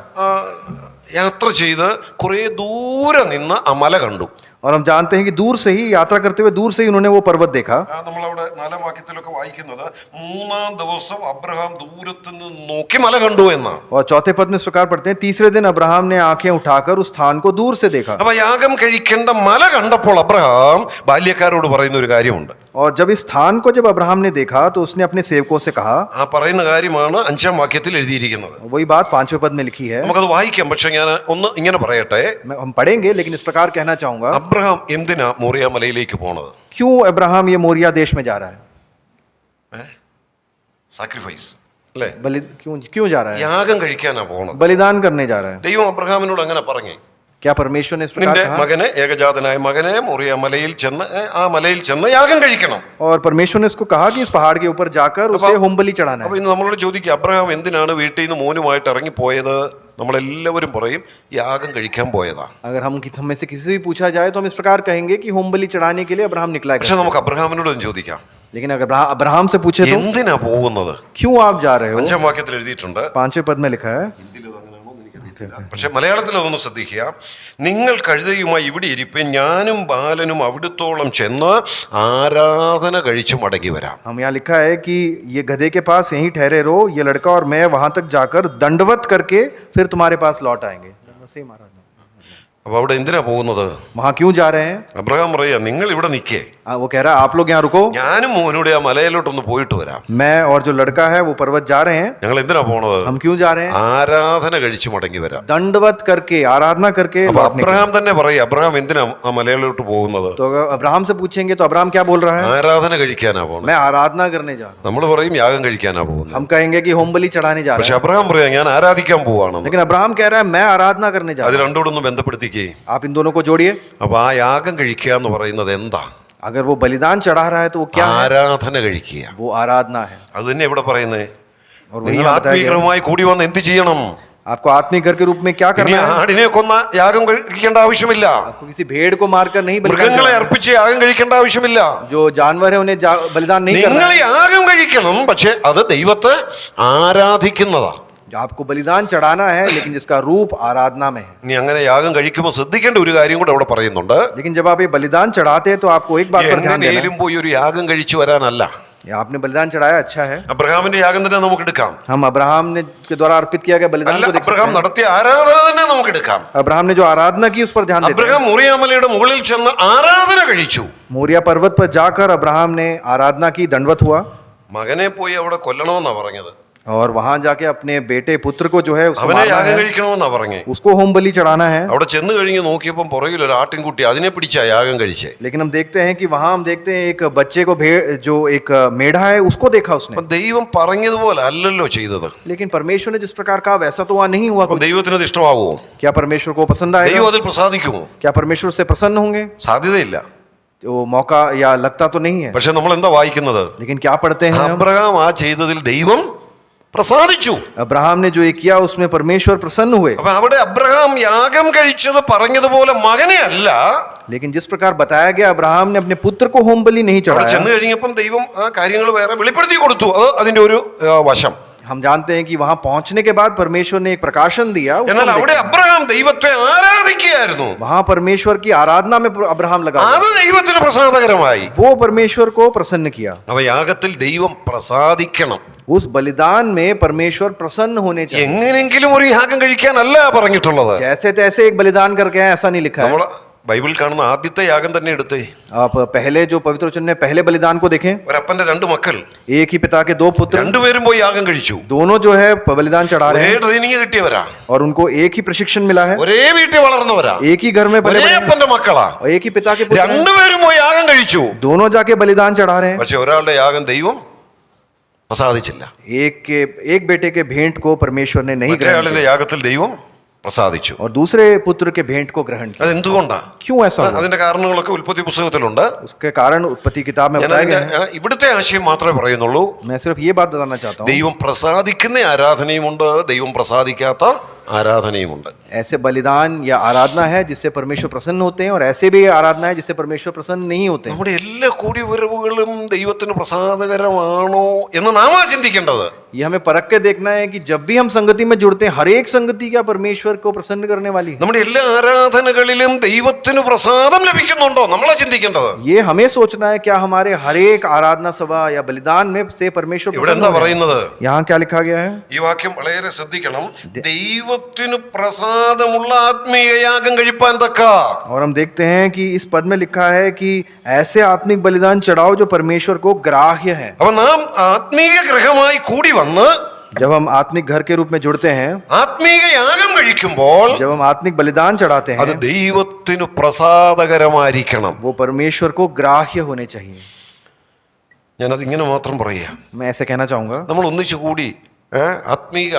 യാത്ര ചെയ്ത് കുറെ ദൂരെ നിന്ന് ആ മല കണ്ടു. और हम जानते हैं कि दूर से ही, यात्रा करते हुए दूर से ही उन्होंने वो पर्वत देखा. നമ്മളവിടെ 4-ാം വാക്യത്തിലൊക്കെ വായിക്കുന്നത് 3-ാം ദിവസം അബ്രഹാം ദൂരത്ത് നിന്ന് നോക്കി മല കണ്ടു എന്നാണ്. और चौथे पद में इस प्रकार पढ़ते हैं, तीसरे दिन अब्राहम ने आंखें उठाकर उस स्थान को दूर से देखा. അപ്പൊ യാഗം കഴിക്കേണ്ട മല കണ്ടപ്പോൾ അബ്രഹാം ബാല്യക്കാരോട് പറയുന്ന ഒരു കാര്യമുണ്ട്. और जब इस स्थान को जब अब्राहम ने देखा तो उसने अपने सेवकों से कहा, ആ പറയുന്ന കാര്യമാണ് 5-ാം വാക്യത്തിൽ എഴുതിയിരിക്കുന്നത്. वही बात 5वें पद में लिखी है, നമുക്കത് വായിക്കാം. പക്ഷെ ഞാൻ ഒന്ന് ഇങ്ങനെ പറയട്ടെ, हम पढ़ेंगे लेकिन इस प्रकार कहना चाहूंगा, അബ്രഹാം എന്തിനാ മോറിയ മലയിലേക്ക് പോണത്? क्यों अब्राहम ये मोरिया देश में जा रहा है? സാക്രിഫൈസ് അല്ലേ? क्यों जा रहा है? യാഗം കഴിക്കാനാ പോണത്. बलिदान करने जा रहा है. ദൈവം അബ്രഹാമിനോട് അങ്ങനെ പറഞ്ഞു, क्या परमेश्वर ने इस प्रकार നിന്റെ कहा? മകനെ, ഏകജാതനായ മകനെ മോറിയ മലയിൽ ചെന്ന് ആ മലയിൽ ചെന്ന് യാഗം കഴിക്കണം. और परमेश्वर ने इसको कहा कि इस पहाड़ के ऊपर जाकर उसे होम बलि चढ़ाना അപ്പൊ है. ഇന്ന് നമ്മളോട് ചോദിക്കുക, അബ്രഹാം എന്തിനാണ് വീട്ടിൽ നിന്ന് മോനുമായിട്ട് ഇറങ്ങിപ്പോയത്? നമ്മളെല്ലാവരും പറയും യാഗം കഴിക്കാൻ പോയതാ. अगर हम में से किसी से भी पूछा जाए तो हम इस प्रकार कहेंगे कि होम बलि चढ़ाने के लिए अब्राहम निकला പക്ഷെ है. നമുക്ക് അബ്രഹാമിനോടും ചോദിക്കാം, लेकिन अगर अब्राहम से पूछे तो എന്തിനാ പോകുന്നത്? क्यों आप जा रहे हो? 5-ാം വാക്യത്തിൽ എഴുതിയിട്ടുണ്ട്, 5वें पद में लिखा है. പക്ഷെ മലയാളത്തിൽ അതൊന്ന് ശ്രദ്ധിക്കുക. നിങ്ങൾ കഴുതയുമായി ഇവിടെ ഇരിപ്പേ, ഞാനും ബാലനും അവിടുത്തോളം ചെന്ന് ആരാധന കഴിച്ചു മടങ്ങി വരാം. हम यहाँ लिखा है कि ये गधे के पास यहीं ठहरे रहो, ये लड़का और मैं वहां तक जाकर दंडवत करके फिर तुम्हारे पास लौट आएंगे. അപ്പൊ അവിടെ എന്തിനാ പോകുന്നത്? वहां क्यों जा रहे हैं? അബ്രഹാം പറയാ, നിങ്ങൾ ഇവിടെ നിൽക്കേ, वो कह रहा है आप लोग यहाँ रुको, ഞാനും മോനൂടെ ആ മലയിലോട്ടൊന്ന് പോയിട്ട് വരാം. मैं और जो लड़का है वो पर्वत जा रहे हैं. ഞങ്ങൾ എന്തിനാ പോണത്? हम क्यों जा रहे हैं? ആരാധന കഴിച്ചു മടങ്ങി വരാം. दंडवत करके, आराधना करके അപ്പൊ लौटने के അബ്രഹാം തന്നെ പറയാ, अब्राहम എന്തിനാ ആ മലയിലോട്ട് പോകുന്നത്? लिए. तो अगर अब्राहम से पूछेंगे तो अब्राहम क्या बोल रहा है? ആരാധന കഴിക്കാനാ പോകുന്നത്. मैं आराधना करने जा रहा हूँ. നമ്മൾ പറയും യാഗം കഴിക്കാനാ പോകുന്നത്. हम कहेंगे कि होम बलि चढ़ाने जा പക്ഷെ रहा है, അബ്രഹാം പറയാ, ഞാൻ ആരാധിക്കാൻ പോവാണെന്ന്. लेकिन अब्राहम कह रहा है मैं आराधना करने जा അത് रहा രണ്ടോടൊന്ന് ബന്ധപ്പെടുത്തിക്കേ. हूँ. आप इन दोनों को जोड़िए. അപ്പൊ ആ യാഗം കഴിക്കുക എന്ന് പറയുന്നത് എന്താ? अगर वो बलिदान चढ़ा रहा है तो वो क्या है? ആരാധന കഴിക്കുക. वो आराधना है. അത് തന്നെ ഇവിടെ പറയുന്നത്. और वही നിങ്ങൾ यहाँ बताया गया है, ആത്മീകരമായി കൂടി വന്ന് എന്ത് ചെയ്യണം? आपको आत्मिक घर के रूप में क्या ഇനി करना है? ആടിനെ കൊന്ന യാഗം കഴിക്കേണ്ട ആവശ്യമില്ല. आपको किसी भेड़ को मारकर नहीं बलिदान മൃഗങ്ങളെ चढ़ाना है. അർപ്പിച്ച് യാഗം കഴിക്കേണ്ട ആവശ്യമില്ല. जो जानवर है उन्हें बलिदान नहीं करना നിങ്ങൾ है. യാഗം കഴിക്കണം, പക്ഷെ അത് ദൈവത്തെ ആരാധിക്കുന്നതാ. जो आपको बलिदान चढ़ाना है लेकिन जिसका रूप आराधना में है. ഇനി അങ്ങനെ യാഗം കഴിക്കുമ്പോൾ ശ്രദ്ധിക്കേണ്ട ഒരു കാര്യം കൂടെ അവിടെ പറയുന്നുണ്ട്. लेकिन जब आप ये बलिदान चढ़ाते हैं तो आपको एक बात पर ध्यान देना എങ്ങനെയും പോയി ഒരു യാഗം കഴിച്ചു വരാനല്ല. है. आपने बलिदान चढ़ाया, अच्छा है. അബ്രഹാമിന്റെ യാഗം തന്നെ നമുക്ക് എടുക്കാം. हम अब्राहम ने के द्वारा अर्पित किया गया बलिदान അല്ല, को देख सकते അബ്രഹാം हैं. നടത്തിയ ആരാധന തന്നെ നമുക്ക് എടുക്കാം. अब्राहम ने जो आराधना की उस पर ध्यान देते हैं. അബ്രഹാം മോറിയാമലയുടെ മുകളിൽ ചെന്ന് ആരാധന കഴിച്ചു. मोरिया पर्वत पर जाकर अब्राहम ने आराधना की, दंडवत हुआ മകനെ പോയി അവിടെ കൊല്ലണമെന്നാ പറഞ്ഞത്. और वहां जाके अपने बेटे पुत्र को जो है उसको അവനെ मारना യാഗം है, കഴിക്കണമെന്നാ പറഞ്ഞേ. उसको होम बलि चढ़ाना है. അവിടെ ചെന്ന് കഴിഞ്ഞ് നോക്കിയപ്പം പുറകിൽ ഒരു ആട്ടിൻകുട്ടി, അതിനെ പിടിച്ചാ യാഗം കഴിച്ചേ. लेकिन हम देखते हैं कि वहां हम देखते हैं एक बच्चे को जो एक मेढ़ा है उसको देखा उसने. അപ്പൊ ദൈവം പറഞ്ഞതുപോലെ അല്ലല്ലോ ചെയ്തത്. लेकिन परमेश्वर ने जिस प्रकार कहा वैसा तो वहां नहीं हुआ അപ്പൊ कुछ. ദൈവത്തിന് അത് ഇഷ്ടമാവുമോ? क्या परमेश्वर को पसंद ദൈവം आएगा? അതിൽ പ്രസാദിക്കുമോ? क्या परमेश्वर से प्रसन्न होंगे? സാധ്യതയില്ല. वो मौका या लगता तो नहीं है. പക്ഷെ നമ്മൾ എന്താ വായിക്കുന്നത്? लेकिन क्या पढ़ते हैं हम? അബ്രഹാം ആ ചെയ്തതിൽ ദൈവം പ്രസാദിച്ചു. अब्राहम ने जो ये किया उसमें परमेश्वर प्रसन्न हुए. അപ്പൊ അവിടെ അബ്രഹാം യാഗം കഴിച്ചത് പറഞ്ഞതുപോലെ മകനെ അല്ല. लेकिन जिस प्रकार बताया गया अब्राहम ने अपने पुत्र को होम बलि नहीं അവിടെ चढ़ाया. ചെന്ന് കഴിഞ്ഞപ്പം ദൈവം ആ കാര്യങ്ങൾ വേറെ വെളിപ്പെടുത്തി കൊടുത്തു. അത് അതിന്റെ ഒരു വശം. हम जानते हैं कि वहां पहुंचने के बाद परमेश्वर ने एक प्रकाशन दिया. उसको എന്നാൽ हम അവിടെ देखते हैं. അബ്രഹാം ദൈവത്തെ ആരാധിക്കുകയായിരുന്നു. वहां परमेश्वर की आराधना में अब्राहम लगा हुआ. അത് ദൈവത്തിന് പ്രസാദകരമായി. वो परमेश्वर को प्रसन्न किया. അവ യാഗത്തിൽ ദൈവം പ്രസാദിക്കണം. उस बलिदान में परमेश्वर प्रसन्न होने चाहिए. എങ്ങനെങ്കിലും ഒരു യാഗം കഴിക്കാനല്ല പറഞ്ഞിട്ടുള്ളത്. जैसे तैसे एक बलिदान करके हैं ऐसा नहीं लिखा है. നമ്മൾ ബൈബിൾ കാണുന്ന ആദ്യത്തെ യാഗം തന്നെ എടുത്തേ. आप पहले जो पवित्र वचन में पहले बलिदान को देखें. ഒരപ്പന്റെ രണ്ട് മക്കൾ, एक ही पिता के दो पुत्र, രണ്ടുപേരും പോയി യാഗം കഴിച്ചു. दोनों जो है बलिदान चढ़ा रहे ഒരേ हैं ട്രെയിനിങ് കിട്ടിയവരാ, और उनको एक ही प्रशिक्षण मिला है. ഒരേ വീട്ടിൽ വളർന്നവരാ, एक ही घर में ഒരേ बड़े അപ്പന്റെ മക്കളാ, और एक ही पिता के पुत्र हैं. രണ്ടുപേരും പോയി യാഗം കഴിച്ചു. दोनों जाके बलिदान चढ़ा रहे हैं. പക്ഷെ ഒരാളുടെ യാഗം ദൈവം പ്രസാദിച്ചില്ല. एक बेटे के भेंट को परमेश्वर ने नहीं ग्रहण മറ്റേയാളിന്റെ യാഗത്തിൽ ദൈവം പ്രസാദിച്ചു. किया और दूसरे पुत्र के भेंट को ग्रहण किया. അതെന്തുകൊണ്ടാ? क्यों ऐसा हुआ? അതിന്റെ കാരണങ്ങളൊക്കെ ഉൽപ്പത്തി പുസ്തകത്തിലുണ്ട്. उसके कारण उत्पत्ति किताब में ഞാൻ बताया गया അതിന്റെ है. ഇവിടുത്തെ ആശയം മാത്രമേ പറയുന്നുള്ളൂ. मैं सिर्फ ये बात बताना चाहता हूँ. ദൈവം പ്രസാദിക്കുന്ന ആരാധനയുമുണ്ട്, ദൈവം പ്രസാദിക്കാത്ത ആരാധനയുമുണ്ട്. ऐसे बलिदान या आराधना है जिससे परमेश्वर प्रसन्न होते हैं और ऐसे भी आराधना है जिससे परमेश्वर प्रसन्न नहीं होते हैं. നമ്മുടെ എല്ലാ കൂടിവരവുകളും ദൈവത്തിന് പ്രസാദകരമാണോ എന്ന് നാം ചിന്തിക്കേണ്ടത്. ये हमें परख के देखना है कि जब भी हम संगति में जुड़ते हैं हर एक संगति क्या परमेश्वर को प्रसन्न करने वाली है. നമ്മുടെ എല്ലാ ആരാധനകളിലും ദൈവത്തിന് പ്രസാദം ലഭിക്കുന്നുണ്ടോ നമ്മളെ ചിന്തിക്കേണ്ടത്. ये हमें सोचना है क्या हमारे हर एक आराधना सभा या बलिदान में से परमेश्वर ഇവിടെ प्रसन्न എന്താ हो रहे हैं? പറയുന്നത്? यहाँ क्या लिखा गया है? ഈ വാക്യം വളരെ ശ്രദ്ധിക്കണം. ദൈവത്തിന് പ്രസാദം പ്രസാദമുള്ള ആത്മീയ യാഗം കഴിപ്പാൻ തക്ക. और हम देखते हैं कि इस पद में लिखा है कि ऐसे आत्मिक बलिदान चढ़ाओ जो परमेश्वर को ग्राह्य है। അപ്പൊ നാം ആത്മീയ ഗൃഹമായി കൂടി വന്ന് जब हम आत्मिक घर के रूप में जुड़ते हैं, ആത്മീയ യാഗം കഴിക്കുമ്പോൾ जब हम आत्मिक बलिदान चढ़ाते അത് हैं, ദൈവത്തിന് പ്രസാദകരമായിരിക്കണം. वो परमेश्वर को ग्राह्य होने चाहिए। ഞാനത് ഇങ്ങനെ മാത്രം പറയാം. मैं ऐसे कहना चाहूंगा, നമ്മൾ ഒന്നിച്ചു കൂടി ആത്മീക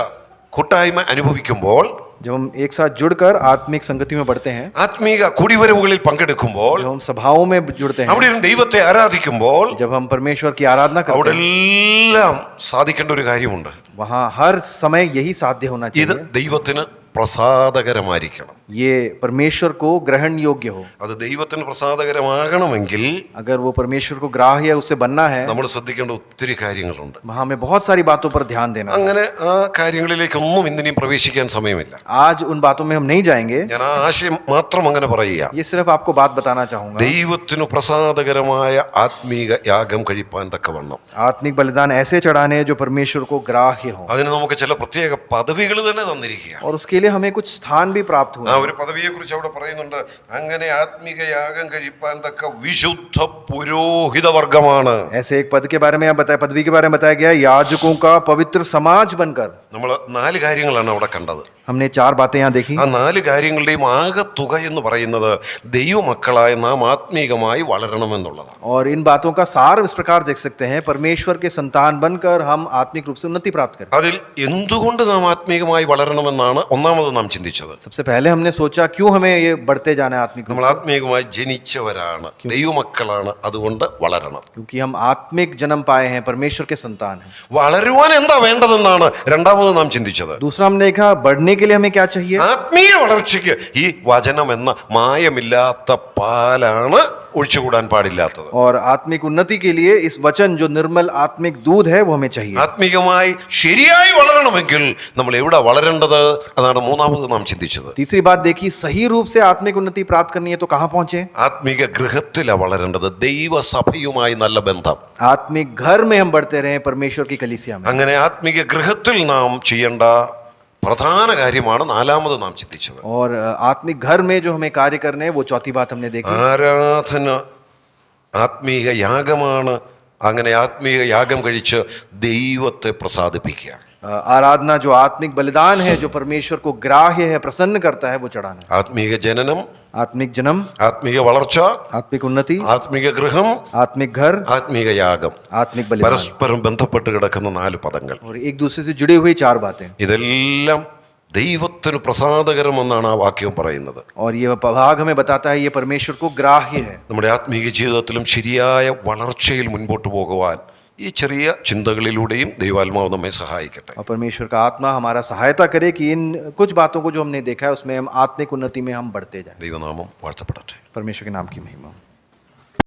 കൂട്ടായ്മ അനുഭവിക്കുമ്പോൾ, जब हम एक साथ जुड़कर आत्मिक संगति में बढ़ते हैं, ആത്മീക കൂടിവരവുകളിൽ പങ്കെടുക്കുമ്പോൾ, जब हम सभाओं में जुड़ते അവിടെ हैं, ഇരുന്ന് ദൈവത്തെ ആരാധിക്കുമ്പോൾ, जब हम परमेश्वर की आराधना करते അവിടെ हैं, എല്ലാം സാധിക്കേണ്ട ഒരു കാര്യമുണ്ട്. वहाँ हर समय यही साध्य होना ഇത് चाहिए, ദൈവത്തിന് പ്രസാദകരമായിരിക്കണം. ये परमेश्वर को ग्रहण योग्य हो। അത് ദൈവത്തിന് പ്രസാദകരമാകണമെങ്കിൽ अगर वो परमेश्वर को ग्राह्य उससे बनना है, നമ്മൾ ശ്രദ്ധിക്കേണ്ട ഒത്തിരി കാര്യങ്ങളുണ്ട്. वहाँ हमें बहुत सारी बातों पर ध्यान देना है। അങ്ങനെ ആ കാര്യങ്ങളിലേക്കൊന്നും ഇന്നിനിയും പ്രവേശിക്കാൻ സമയമില്ല. आज उन बातों में हम नहीं जाएंगे, ഞാൻ ആ ആശയം മാത്രം അങ്ങനെ പറയുക. ये सिर्फ आपको बात बताना चाहूंगा। ദൈവത്തിനു പ്രസാദകരമായ ആത്മീക യാഗം കഴിപ്പാൻ തക്കവണ്ണം आत्मिक बलिदान ऐसे चढ़ाने हैं जो परमेश्वर को ग्राह्य हो, അതിന് നമുക്ക് ചില പ്രത്യേക പദവികൾ തന്നെ തന്നിരിക്കുക. और उसके लिए हमें कुछ स्थान भी प्राप्त हुआ ആ है। ഒരു പദവിയെ കുറിച്ച് അവിടെ പറയുന്നുണ്ട്. അങ്ങനെ ആത്മീക യാഗം കഴിപ്പാൻ തക്ക വിശുദ്ധ പുരോഹിത വർഗമാണ്. ऐसे एक पद के बारे में बताया, पदवी के बारे में बताया गया, याजकों का पवित्र समाज बनकर। നമ്മൾ 4 കാര്യങ്ങളാണ് അവിടെ കണ്ടത്. हमने 4 बातें यहाँ देखी। ആ 4 കാര്യങ്ങളുടെയും ആകത്തുക എന്ന് പറയുന്നത് ദൈവമക്കളായ നാം ആത്മീകമായി വളരണമെന്നുള്ളതാണ്. और इन बातों का सार इस प्रकार देख सकते हैं, परमेश्वर के संतान बनकर हम आत्मिक रूप से उन्नति प्राप्त करें। അതിൽ എന്തുകൊണ്ട് നാം ആത്മീകമായി വളരണമെന്നാണ് ഒന്നാമത് നാം ചിന്തിച്ചത്. सबसे पहले हमने सोचा क्यों हमें ये बढ़ते जाना है आत्मिक रूप നമ്മൾ से? ആത്മീകമായി ജനിച്ചവരാണ്, ദൈവമക്കളാണ്, അതുകൊണ്ട് വളരണം. क्योंकि हम आत्मिक जन्म पाए हैं, परमेश्वर के संतान हैं। വളരുവാൻ എന്താ വേണ്ടതെന്നാണ് രണ്ടാമത് നാം ചിന്തിച്ചത്. दूसरा हमने देखा बढ़ने के लिए हमें क्या चाहिए। ആത്മീയ വളർച്ചയ്ക്ക് ഈ വചനം എന്ന മായമില്ലാത്ത പാലാണ് ഒഴിച്ചുകൂടാൻ പാടില്ലാത്തത്. और आत्मिक उन्नति के लिए इस वचन जो निर्मल आत्मिक दूध है वो हमें चाहिए। ആത്മീകമായി ശരിയായി വളരണമെങ്കിൽ നമ്മൾ എവിടെ വളരേണ്ടത്, അതാണ് മൂന്നാമത് നാം ചിന്തിച്ചത്. तीसरी बात देखी, सही रूप से आत्मिक उन्नति प्राप्त करनी है तो कहाँ पहुंचे। ആത്മീക ഗൃഹത്തിലാണ് വളരേണ്ടത്, ദൈവസഭയുമായി നല്ല ബന്ധം. आत्मिक घर में हम बढ़ते रहे, परमेश्वर की कलीसिया में। അങ്ങനെ ആത്മീക ഗൃഹത്തിൽ നാം ചെയ്യേണ്ട പ്രധാന കാര്യമാണ് നാലാമത് നാം ചിന്തിച്ചത്. और आत्मिक घर में जो हमें कार्य करने हैं वो चौथी बात हमने देखी। ആരാധന ആത്മീക യാഗമാണ്. അങ്ങനെ ആത്മീയ യാഗം കഴിച്ച് ദൈവത്തെ പ്രസാദിപ്പിക്കുക. आराधना जो आत्मिक बलिदान है, जो परमेश्वर को ग्राह्य है, प्रसन्न करता है, वो चढ़ाना है। ആത്മീക ജനനം, आत्मिक जन्म, ആത്മീക വളർച്ച, आत्मिक उन्नति, ആത്മീക ഗൃഹം, आत्मिक घर, ആത്മീക യാഗം, आत्मिक बलिदान, പരസ്പരം ബന്ധപ്പെട്ട് കിടക്കുന്ന 4 പദങ്ങൾ. और एक दूसरे से जुड़ी हुई 4 बातें। ഇതെല്ലാം ദൈവത്തിന് പ്രസാദകരമെന്നാണ് ആ വാക്യം പറയുന്നത്. और ये भाग हमें बताता है ये परमेश्वर को ग्राह्य है। നമ്മുടെ ആത്മീക ജീവിതത്തിലും ശരിയായ വളർച്ചയിൽ മുൻപോട്ട് പോകുവാൻ ഈ ചെറിയ ചിന്തകളിലൂടെയും ദൈവാത്മാവ് നമ്മെ സഹായിക്കട്ടെ. और परमेश्वर का आत्मा हमारा सहायता करे कि इन कुछ बातों को जो हमने देखा है उसमें हम आत्मिक उन्नति में हम बढ़ते जाएं। ദൈവനാമം വാഴ്ത്തപ്പെടട്ടെ. परमेश्वर के नाम की महिमा।